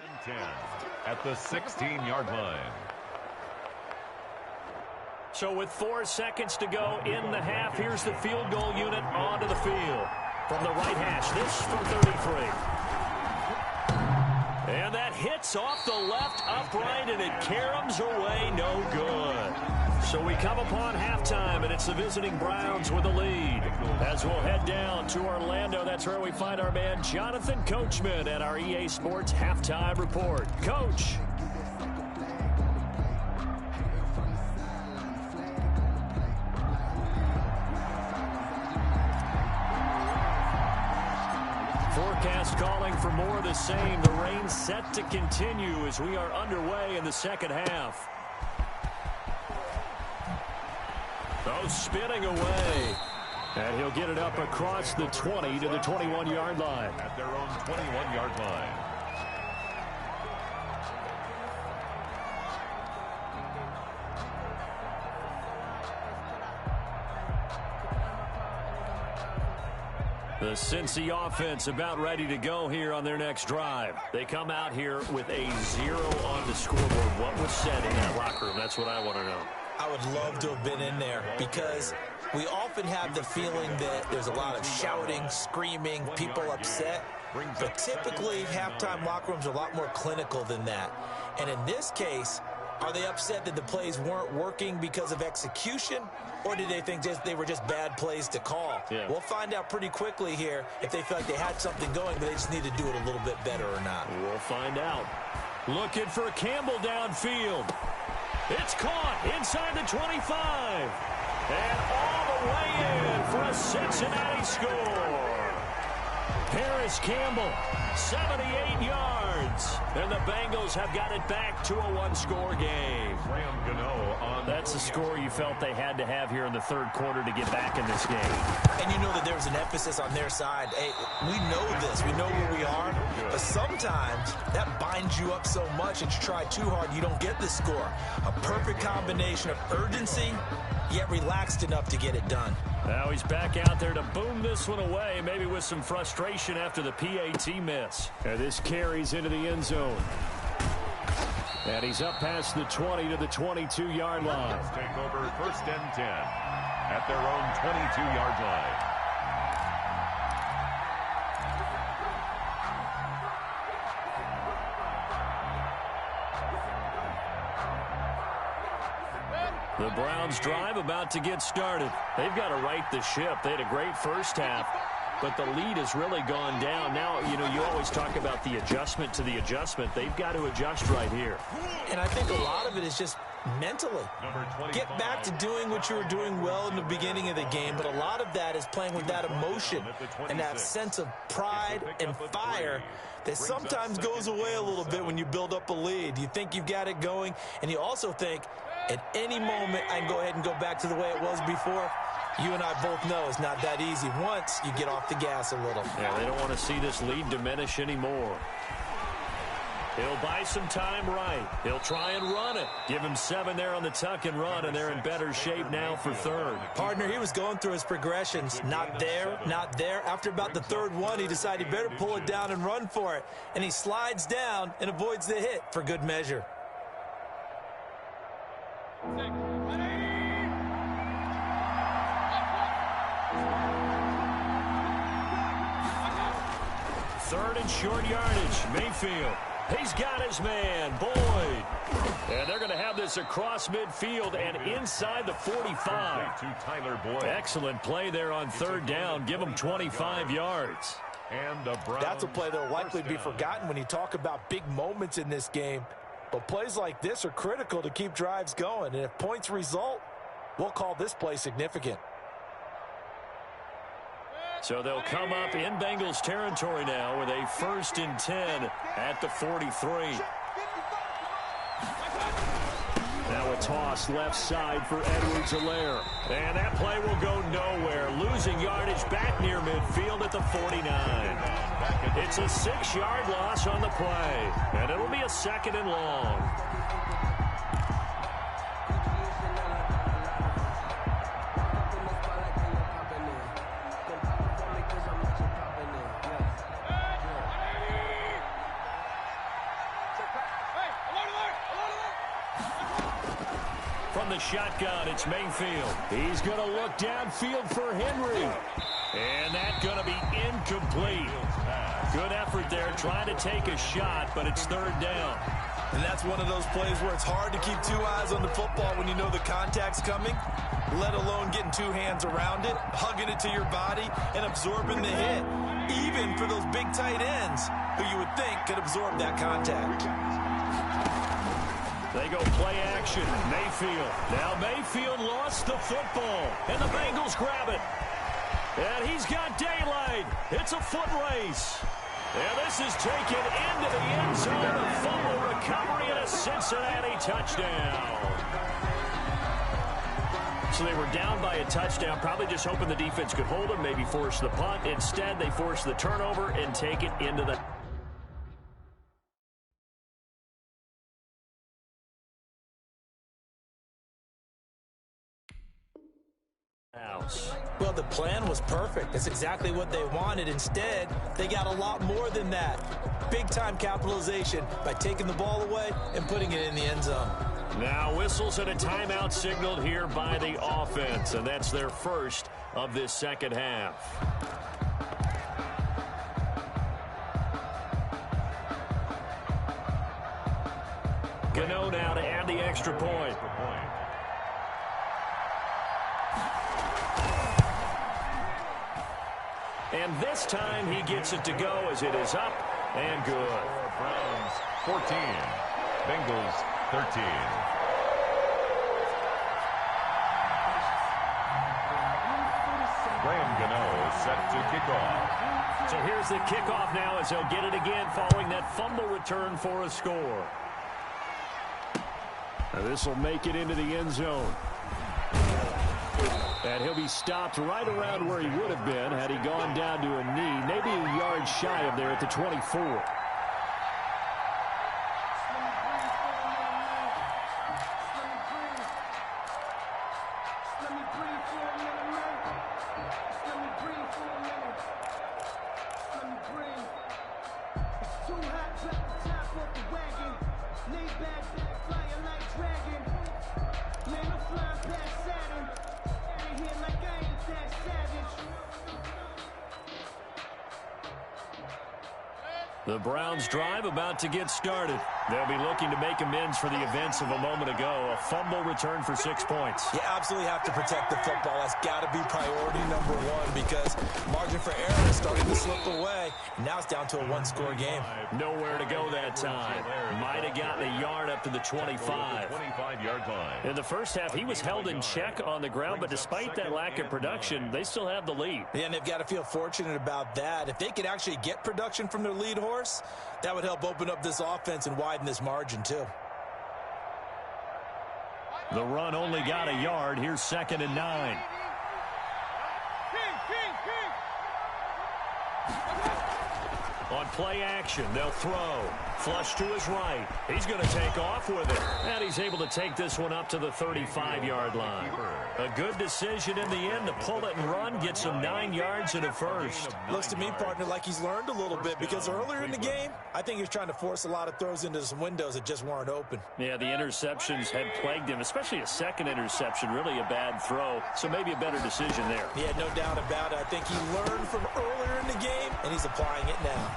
And 10 at the 16-yard line. So with 4 seconds to go in the half, here's the field goal unit onto the field. From the right hash, this from 33. And that hits off the left upright, and it caroms away, no good. So we come upon halftime, and it's the visiting Browns with the lead. As we'll head down to Orlando, that's where we find our man Jonathan Coachman at our EA Sports Halftime Report. Coach. Forecast calling for more of the same. The rain set to continue as we are underway in the second half. Oh, spinning away. And he'll get it up across the 20 to the 21-yard line. At their own 21-yard line. The Cincy offense about ready to go here on their next drive. They come out here with a 0 on the scoreboard. What was said in that locker room? That's what I want to know. I would love to have been in there because we often have the feeling that there's a lot of shouting, screaming, people upset. But typically, halftime locker rooms are a lot more clinical than that. And in this case, are they upset that the plays weren't working because of execution? Or did they think they were just bad plays to call? Yeah. We'll find out pretty quickly here if they feel like they had something going, but they just need to do it a little bit better or not. We'll find out. Looking for Campbell downfield. It's caught inside the 25. And all the way in for a Cincinnati score. Paris Campbell, 78 yards. And the Bengals have got it back to a one-score game. That's the score you felt they had to have here in the third quarter to get back in this game. And you know that there was an emphasis on their side. Hey, we know this. We know where we are. But sometimes that binds you up so much that you try too hard, you don't get the score. A perfect combination of urgency, yet relaxed enough to get it done. Now he's back out there to boom this one away, maybe with some frustration after the PAT miss. And this carries into the end zone. And he's up past the 20 to the 22-yard line. Take over 1st and 10 at their own 22-yard line. The Browns drive about to get started. They've got to right the ship. They had a great first half, but the lead has really gone down. Now, you know, you always talk about the adjustment to the adjustment. They've got to adjust right here. And I think a lot of it is just mentally. Get back to doing what you were doing well in the beginning of the game, but a lot of that is playing with that emotion and that sense of pride and fire that sometimes goes away a little bit when you build up a lead. You think you've got it going, and you also think, at any moment, I can go ahead and go back to the way it was before. You and I both know it's not that easy once you get off the gas a little. Yeah, they don't want to see this lead diminish anymore. He'll buy some time right. He'll try and run it. Give him 7 there on the tuck and run, and they're in better shape now for third. Partner, he was going through his progressions. Not there, not there. After about the third one, he decided he better pull it down and run for it. And he slides down and avoids the hit for good measure. Third and short yardage. Mayfield. He's got his man, Boyd. And they're going to have this across midfield and inside the 45. To Tyler Boyd. Excellent play there on third down. Give him 25 yards. And the Browns. That's a play that will likely be forgotten when you talk about big moments in this game. But plays like this are critical to keep drives going. And if points result, we'll call this play significant. So they'll come up in Bengals territory now with a 1st and 10 at the 43. Now a toss left side for Edwards-Helaire. And that play will go nowhere. Losing yardage back near midfield at the 49. It's a 6-yard loss on the play. And it'll be a 2nd and long. From the shotgun, it's Mayfield. He's going to look downfield for Henry. And that's going to be incomplete. Good effort there, trying to take a shot, but it's third down. And that's one of those plays where it's hard to keep 2 eyes on the football when you know the contact's coming, let alone getting 2 hands around it, hugging it to your body, and absorbing the hit. Even for those big tight ends who you would think could absorb that contact. They go play action. Mayfield. Now Mayfield lost the football, and the Bengals grab it. And he's got daylight. It's a foot race. And this is taken into the end zone. A fumble recovery and a Cincinnati touchdown. So they were down by a touchdown, probably just hoping the defense could hold them, maybe force the punt. Instead, they force the turnover and take it into the house. Well, the plan was perfect. That's exactly what they wanted. Instead, they got a lot more than that. Big-time capitalization by taking the ball away and putting it in the end zone. Now whistles and a timeout signaled here by the offense, and that's their first of this second half. Gano now to add the extra point. And this time he gets it to go as it is up and good. Browns 14, Bengals 13. Graham Gano is set to kick off. So here's the kickoff now as he'll get it again following that fumble return for a score. This will make it into the end zone. And he'll be stopped right around where he would have been had he gone down to a knee, maybe a yard shy of there at the 24. The Browns drive about to get started. They'll be looking to make amends for the events of a moment ago. A fumble return for 6 points. You absolutely have to protect the football. That's got to be priority number one because margin for error is starting to slip away. Now it's down to a one-score game. Nowhere to go that time. Might have gotten a yard up to the 25. 25-yard line. In the first half, he was held in check on the ground, but despite that lack of production, they still have the lead. Yeah, and they've got to feel fortunate about that. If they could actually get production from their lead horse, that would help open up this offense and widen this margin too. The run only got a yard. Here's 2nd and 9. On play action, they'll throw. Flush to his right. He's going to take off with it. And he's able to take this one up to the 35-yard line. A good decision in the end to pull it and run, get some 9 yards and a first. Looks to me, partner, like he's learned a little bit because earlier in the game, I think he was trying to force a lot of throws into some windows that just weren't open. Yeah, the interceptions had plagued him, especially a second interception, really a bad throw. So maybe a better decision there. Yeah, no doubt about it. I think he learned from earlier in the game, and he's applying it now.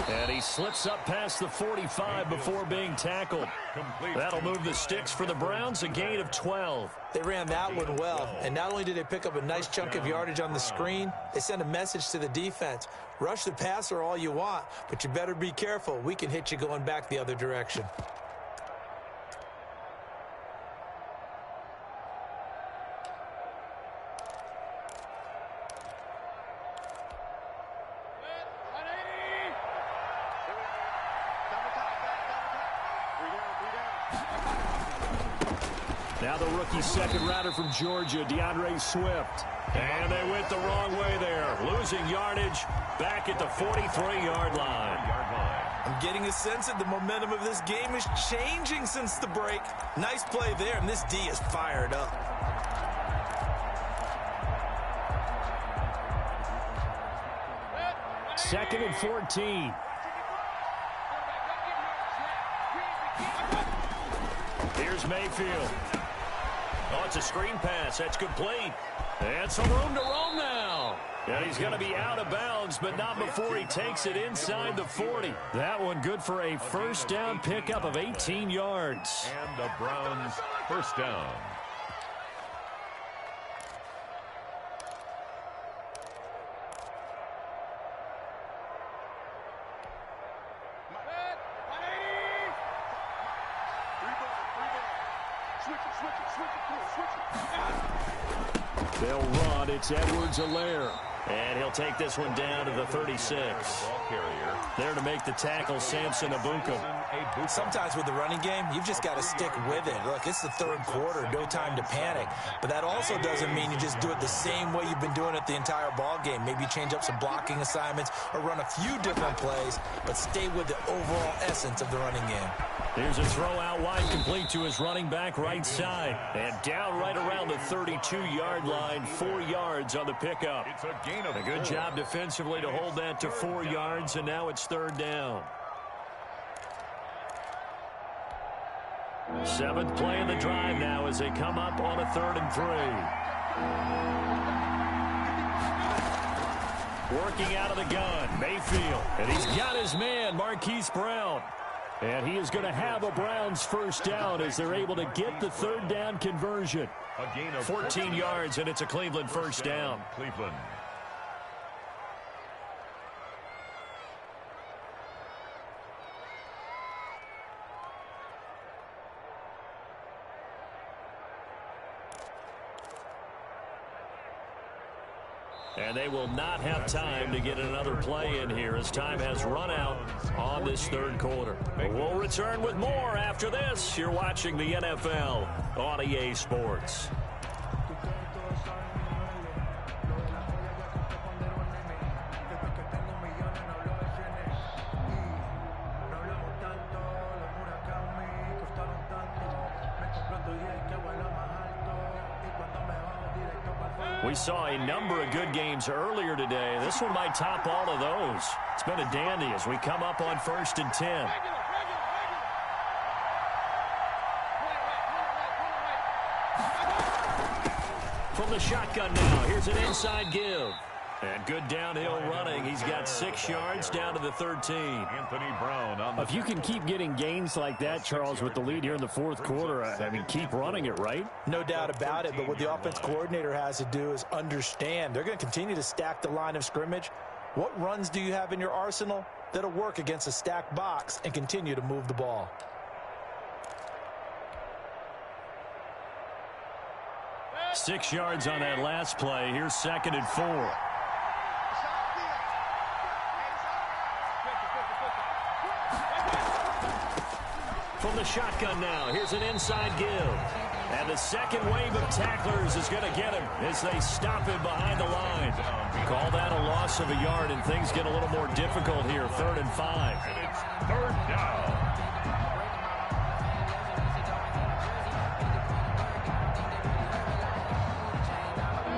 And he slips up past the 45 before being tackled. That'll move the sticks for the Browns, a gain of 12. They ran that one well, and not only did they pick up a nice chunk of yardage on the screen, they sent a message to the defense. Rush the passer all you want, but you better be careful. We can hit you going back the other direction. Now the rookie second rounder from Georgia, DeAndre Swift. And they went the wrong way there. Losing yardage back at the 43-yard line. I'm getting a sense that the momentum of this game is changing since the break. Nice play there, and this D is fired up. Second and 14. Here's Mayfield. Oh, it's a screen pass. That's complete. And some room to roam now. And he's going to be out of bounds, but not before he takes it inside the 40. That one good for a first down pickup of 18 yards. And the Browns first down. They'll run. It's Edwards-Helaire. And he'll take this one down to the 36. Ball carrier. There to make the tackle, Samson Abuka. Sometimes with the running game, you've just got to stick with it. Look, it's the third quarter, no time to panic. But that also doesn't mean you just do it the same way you've been doing it the entire ball game. Maybe change up some blocking assignments or run a few different plays, but stay with the overall essence of the running game. Here's a throw out wide, complete to his running back right side. And down right around the 32-yard line, 4 yards on the pickup. It's a gain of a good 4. job defensively to hold that to 4 yards, and now it's third down. 7th play in the drive now as they come up on a 3rd and 3. Working out of the gun, Mayfield. And he's got his man, Marquise Brown. And he is going to have a Browns first down as they're able to get the 3rd down conversion. A gain of 14 yards, and it's a Cleveland first down. Cleveland. And they will not have time to get another play in here as time has run out on this 3rd quarter. But we'll return with more after this. You're watching the NFL on EA Sports. We saw a number of good games earlier today. This one might top all of those. It's been a dandy as we come up on 1st and 10. From the shotgun now, here's an inside give. And good downhill running. He's got 6 yards down to the 13. Anthony Brown on the... If you can keep getting gains like that, Charles, with the lead here in the 4th quarter, I mean, keep running it, right? No doubt about it, but what the offense coordinator has to do is understand. They're going to continue to stack the line of scrimmage. What runs do you have in your arsenal that'll work against a stacked box and continue to move the ball? Six yards on that last play. Here's 2nd and 4. From the shotgun now, here's an inside give. And the second wave of tacklers is going to get him as they stop him behind the line. Call that a loss of a yard, and things get a little more difficult here. 3rd and 5. And it's 3rd down.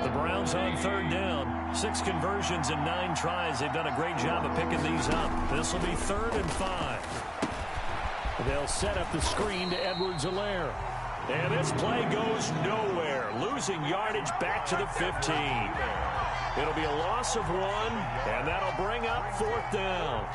The Browns on 3rd down. 6 conversions and 9 tries. They've done a great job of picking these up. This will be 3rd and 5. They'll set up the screen to Edwards-Helaire. And this play goes nowhere. Losing yardage back to the 15. It'll be a loss of 1, and that'll bring up 4th down.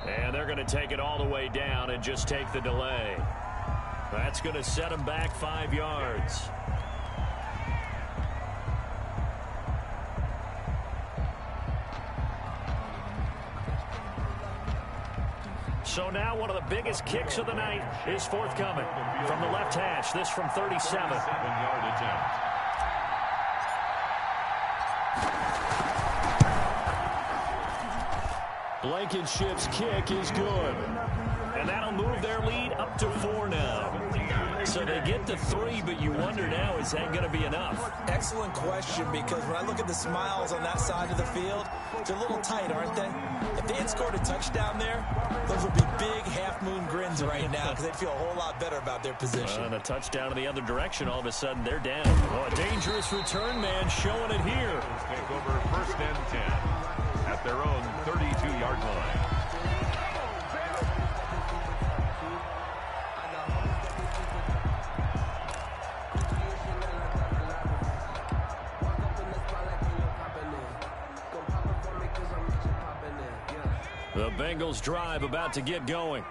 And they're going to take it all the way down and just take the delay. That's going to set them back 5 yards. So now one of the biggest kicks of the night is forthcoming. From the left hash, this from 37. 7-yard attempt. Blankenship's kick is good. And that'll move their lead up to 4 now. So they get to 3, but you wonder now, is that going to be enough? Excellent question, because when I look at the smiles on that side of the field, they're a little tight, aren't they? If they had scored a touchdown there, those would be big half-moon grins right now because they'd feel a whole lot better about their position. And a touchdown in the other direction, all of a sudden they're down. Oh, a dangerous return man showing it here. Take over 1st and 10 at their own 32-yard line. The Bengals drive about to get going.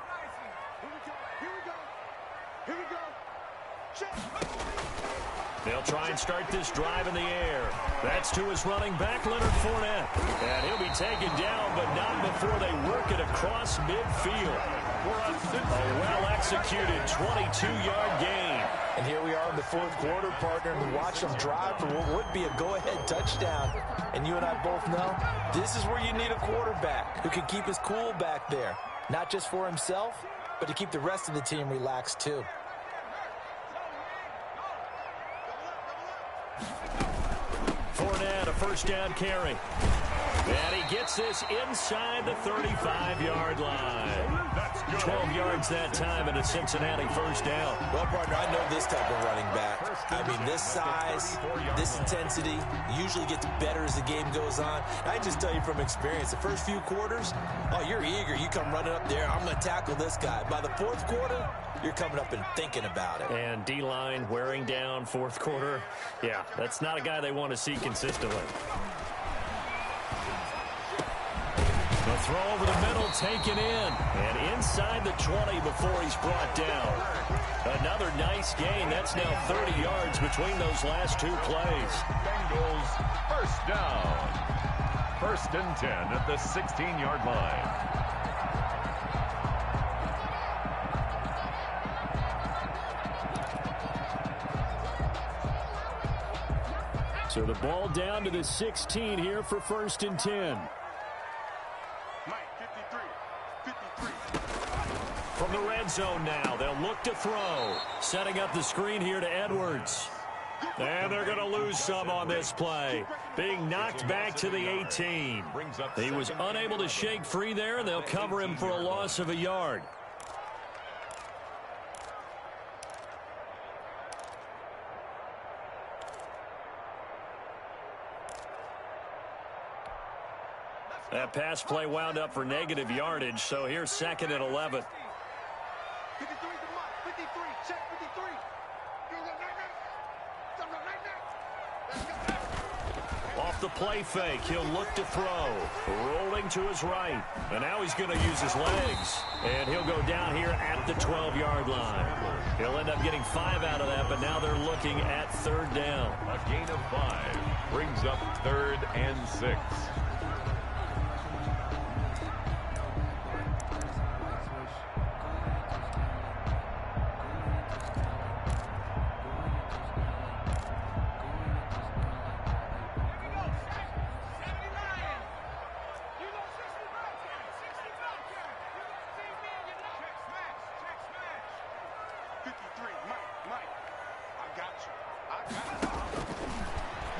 They'll try and start this drive in the air. That's to his running back, Leonard Fournette. And he'll be taken down, but not before they work it across midfield. A well-executed 22-yard gain. And here we are in the fourth quarter, partner, and we watch them drive for what would be a go-ahead touchdown. And you and I both know this is where you need a quarterback who can keep his cool back there. Not just for himself, but to keep the rest of the team relaxed too. Fournette, a first down carry. And he gets this inside the 35-yard line. 12 yards that time and a Cincinnati first down. Well, partner, I know this type of running back. I mean, this size, this intensity usually gets better as the game goes on. I just tell you from experience, the first few quarters, oh, you're eager. You come running up there, I'm going to tackle this guy. By the fourth quarter, you're coming up and thinking about it. And D-line wearing down fourth quarter. Yeah, that's not a guy they want to see consistently. The throw over the middle taken in. And inside the 20 before he's brought down. Another nice gain. That's now 30 yards between those last two plays. Bengals first down. 1st and 10 at the 16-yard line. So the ball down to the 16 here for 1st and 10. From the red zone now, they'll look to throw. Setting up the screen here to Edwards. And they're going to lose some on this play. Being knocked back to the 18. He was unable to shake free there, and they'll cover him for a loss of a yard. That pass play wound up for negative yardage, so here's 2nd and 11. 53 to Mike. 53. Check 53. Off the play fake, he'll look to throw. Rolling to his right. And now he's going to use his legs. And he'll go down here at the 12-yard line. He'll end up getting 5 out of that, but now they're looking at 3rd down. A gain of 5 brings up 3rd and 6.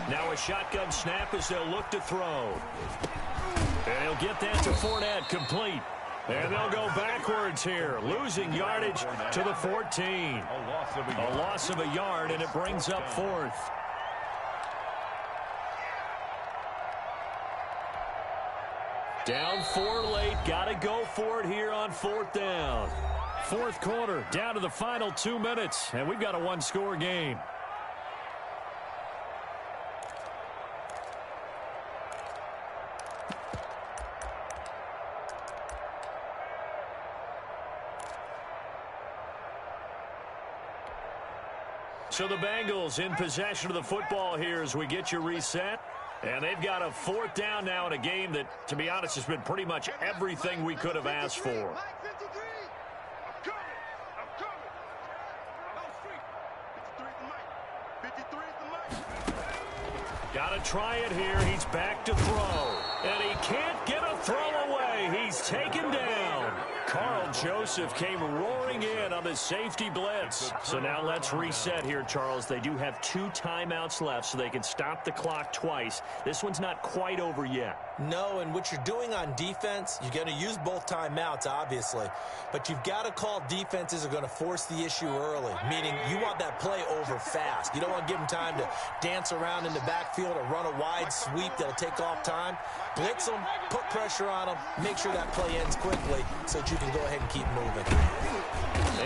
Now a shotgun snap as they'll look to throw. And he'll get that to Fournette, complete. And they'll go backwards here, losing yardage to the 14. A loss of a yard, and it brings up 4th. Down 4 late, got to go for it here on 4th down. 4th quarter, down to the final 2 minutes, and we've got a one-score game. So the Bengals in possession of the football here as we get you reset. And they've got a 4th down now in a game that, to be honest, has been pretty much everything we could have asked for. Got to try it here. He's back to throw. And he can't get a throw away. He's taken down. Carl Joseph came roaring in on the safety blitz. So now let's reset here, Charles. They do have 2 timeouts left, so they can stop the clock twice. This one's not quite over yet. No, and what you're doing on defense, you're going to use both timeouts, obviously. But you've got to call defenses are going to force the issue early, meaning you want that play over fast. You don't want to give them time to dance around in the backfield or run a wide sweep that'll take off time. Blitz them, put pressure on them, make sure that play ends quickly so that you can go ahead and keep moving.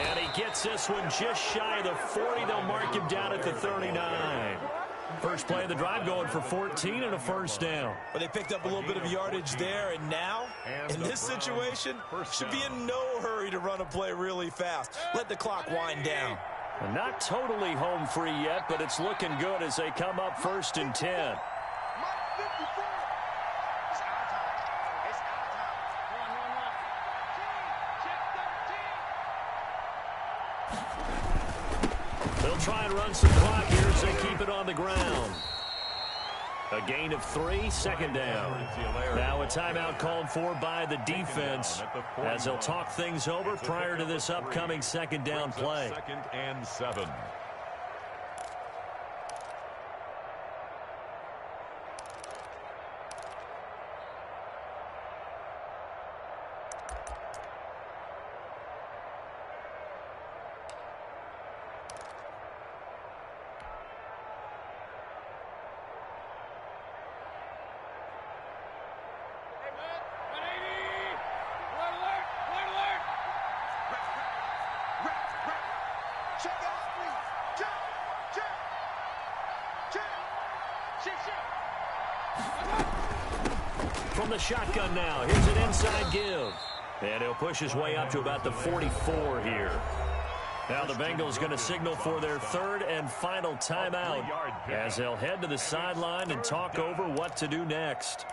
And he gets this one just shy of the 40. They'll mark him down at the 39. First play of the drive going for 14 and a first down. But they picked up a little bit of yardage there, and now, in this situation, should be in no hurry to run a play really fast. Let the clock wind down. And not totally home free yet, but it's looking good as they come up 1st and 10. They'll try and run some clock here as they keep it on the ground. A gain of 3, 2nd down. Now a timeout called for by the defense as they'll talk things over prior to this upcoming 2nd down play. 2nd and 7. From the shotgun now, here's an inside give. And he'll push his way up to about the 44 here. Now the Bengals going to signal for their 3rd and final timeout as they'll head to the sideline and talk over what to do next.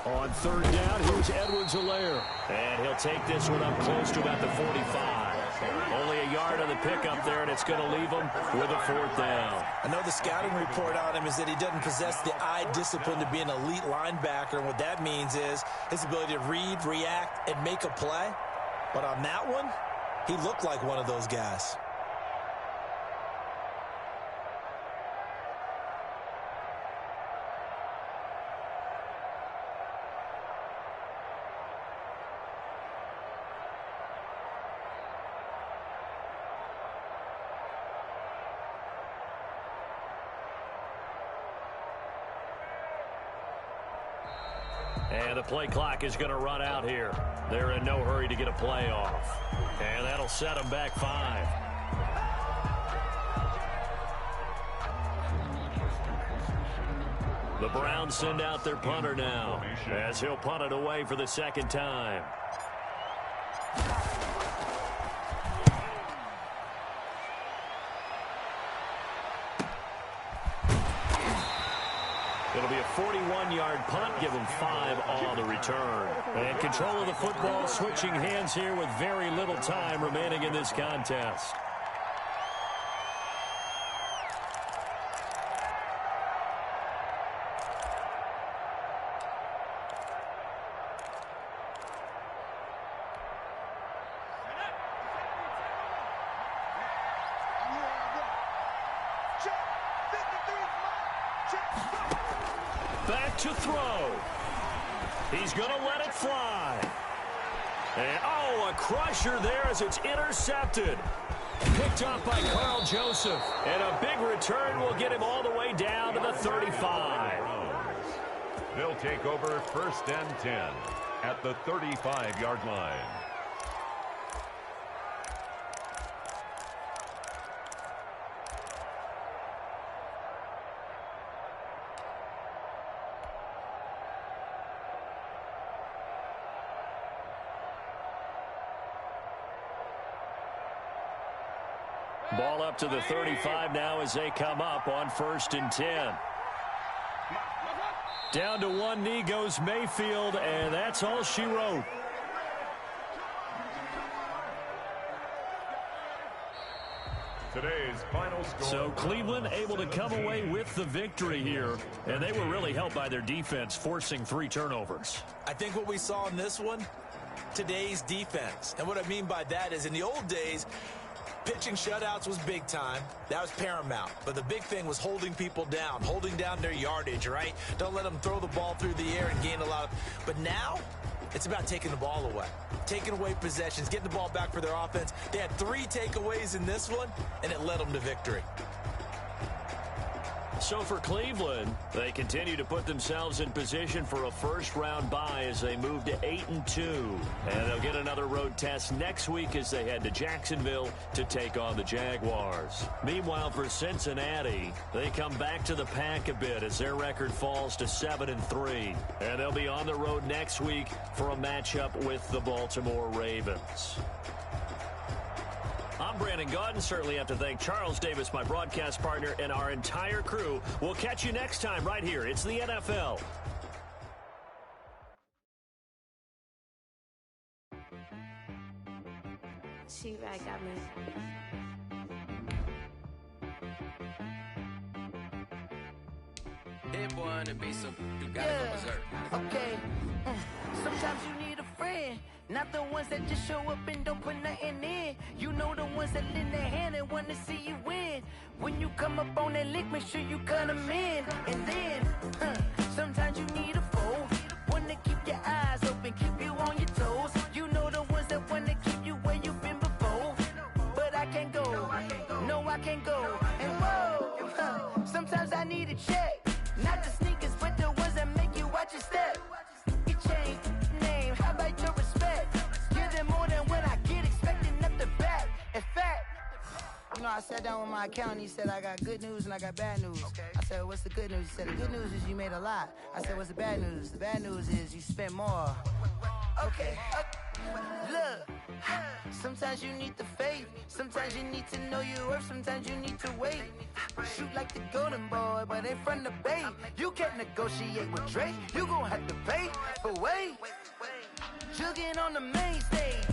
On 3rd down, here's Edwards-Helaire. And he'll take this one up close to about the 45. Only a yard on the pickup there, and it's going to leave him with a 4th down. I know the scouting report on him is that he doesn't possess the eye discipline to be an elite linebacker, and what that means is his ability to read, react, and make a play. But on that one, he looked like one of those guys. And the play clock is going to run out here. They're in no hurry to get a play off. And that'll set them back 5. The Browns send out their punter now as he'll punt it away for the 2nd time. It'll be a 41-yard punt, give them 5 on the return. And control of the football switching hands here with very little time remaining in this contest. Back to throw. He's going to let it fly. And, oh, a crusher there as it's intercepted. Picked up by Carl Joseph. And a big return will get him all the way down to the 35. They'll take over 1st and 10 at the 35-yard line. Ball up to the 35 now as they come up on 1st and 10. Down to one knee goes Mayfield, and that's all she wrote. Today's final score. So Cleveland able to come away with the victory here, and they were really helped by their defense forcing 3 turnovers. I think what we saw in this one today's defense. And what I mean by that is in the old days, pitching shutouts was big time. That was paramount. But the big thing was holding people down, holding down their yardage, right? Don't let them throw the ball through the air and gain a lot of... But now, it's about taking the ball away. Taking away possessions, getting the ball back for their offense. They had 3 takeaways in this one, and it led them to victory. So for Cleveland, they continue to put themselves in position for a first-round bye as they move to 8-2. And they'll get another road test next week as they head to Jacksonville to take on the Jaguars. Meanwhile, for Cincinnati, they come back to the pack a bit as their record falls to 7-3. And they'll be on the road next week for a matchup with the Baltimore Ravens. I'm Brandon Gaudin. Certainly have to thank Charles Davis, my broadcast partner, and our entire crew. We'll catch you next time right here. It's the NFL. She-Rag got me. Hit boy on the beat, so you gotta go berserk. Okay. Sometimes you need a friend, not the ones that just show up and don't put nothing in. You know the ones that lend their hand and want to see you win. When you come up on that lick, make sure you cut them in. And then, sometimes you need a foe, one to keep your eyes open, keep you on your toes. You know the ones that want to keep you where you've been before. But I can't go, no I can't go. And whoa, sometimes I need a check. Not the sneakers, but the ones that make you watch your step. You change name, how about your respect? Give them more than what I get, expecting nothing back. In fact, you know, I sat down with my accountant, he said I got good news and I got bad news. Okay. I said, what's the good news? He said, the good news is you made a lot. I said, what's the bad news? The bad news is you spent more. Okay. Look, sometimes you need the faith, sometimes you need to know your worth, sometimes you need to wait. Shoot like the golden boy, but in front of the bay. You can't negotiate with Drake, you gon' have to pay. But wait, jugging on the main stage,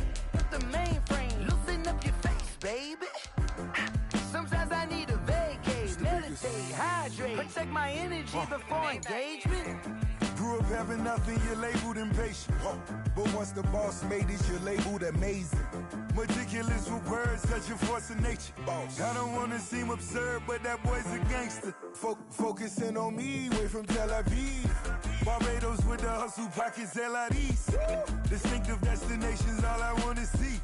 the mainframe, loosen up your face, baby. Sometimes I need a vacate, meditate, hydrate, protect my energy before engagement. Grew up having nothing, you're labeled impatient. But once the boss made it, you're labeled amazing. Meticulous with words, such a force of nature. I don't wanna seem absurd, but that boy's a gangster. Focusing on me, way from Tel Aviv. Barbados with the hustle pockets, LIDs. Distinctive destinations, all I wanna see.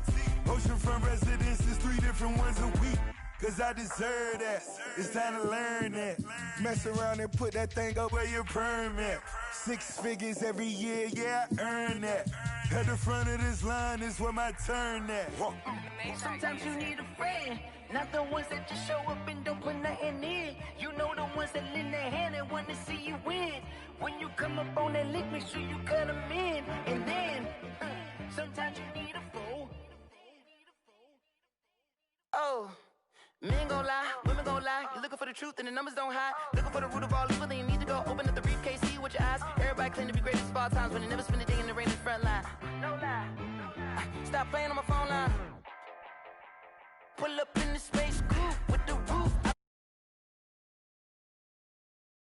Oceanfront residences, 3 different ones a week. Cause I deserve that, it's time to learn that. Mess around and put that thing up where your perm at. 6 figures every year, yeah, I earn that. At the front of this line is where my turn at. Sometimes you need a friend, not the ones that just show up and don't put nothing in. You know the ones that lend their hand and want to see you win. When you come up on that lick, make sure you cut them in. And then, sometimes you need a fool. Oh. Men gon' lie, women gon' lie. You're looking for the truth and the numbers don't hide. Looking for the root of all evil, then you need to go open up the briefcase, see with your eyes. Everybody claim to be greatest of all times, but they never spend a day in the rain in the front line. No lie. Stop playing on my phone line. Pull up in the space coupe with the roof.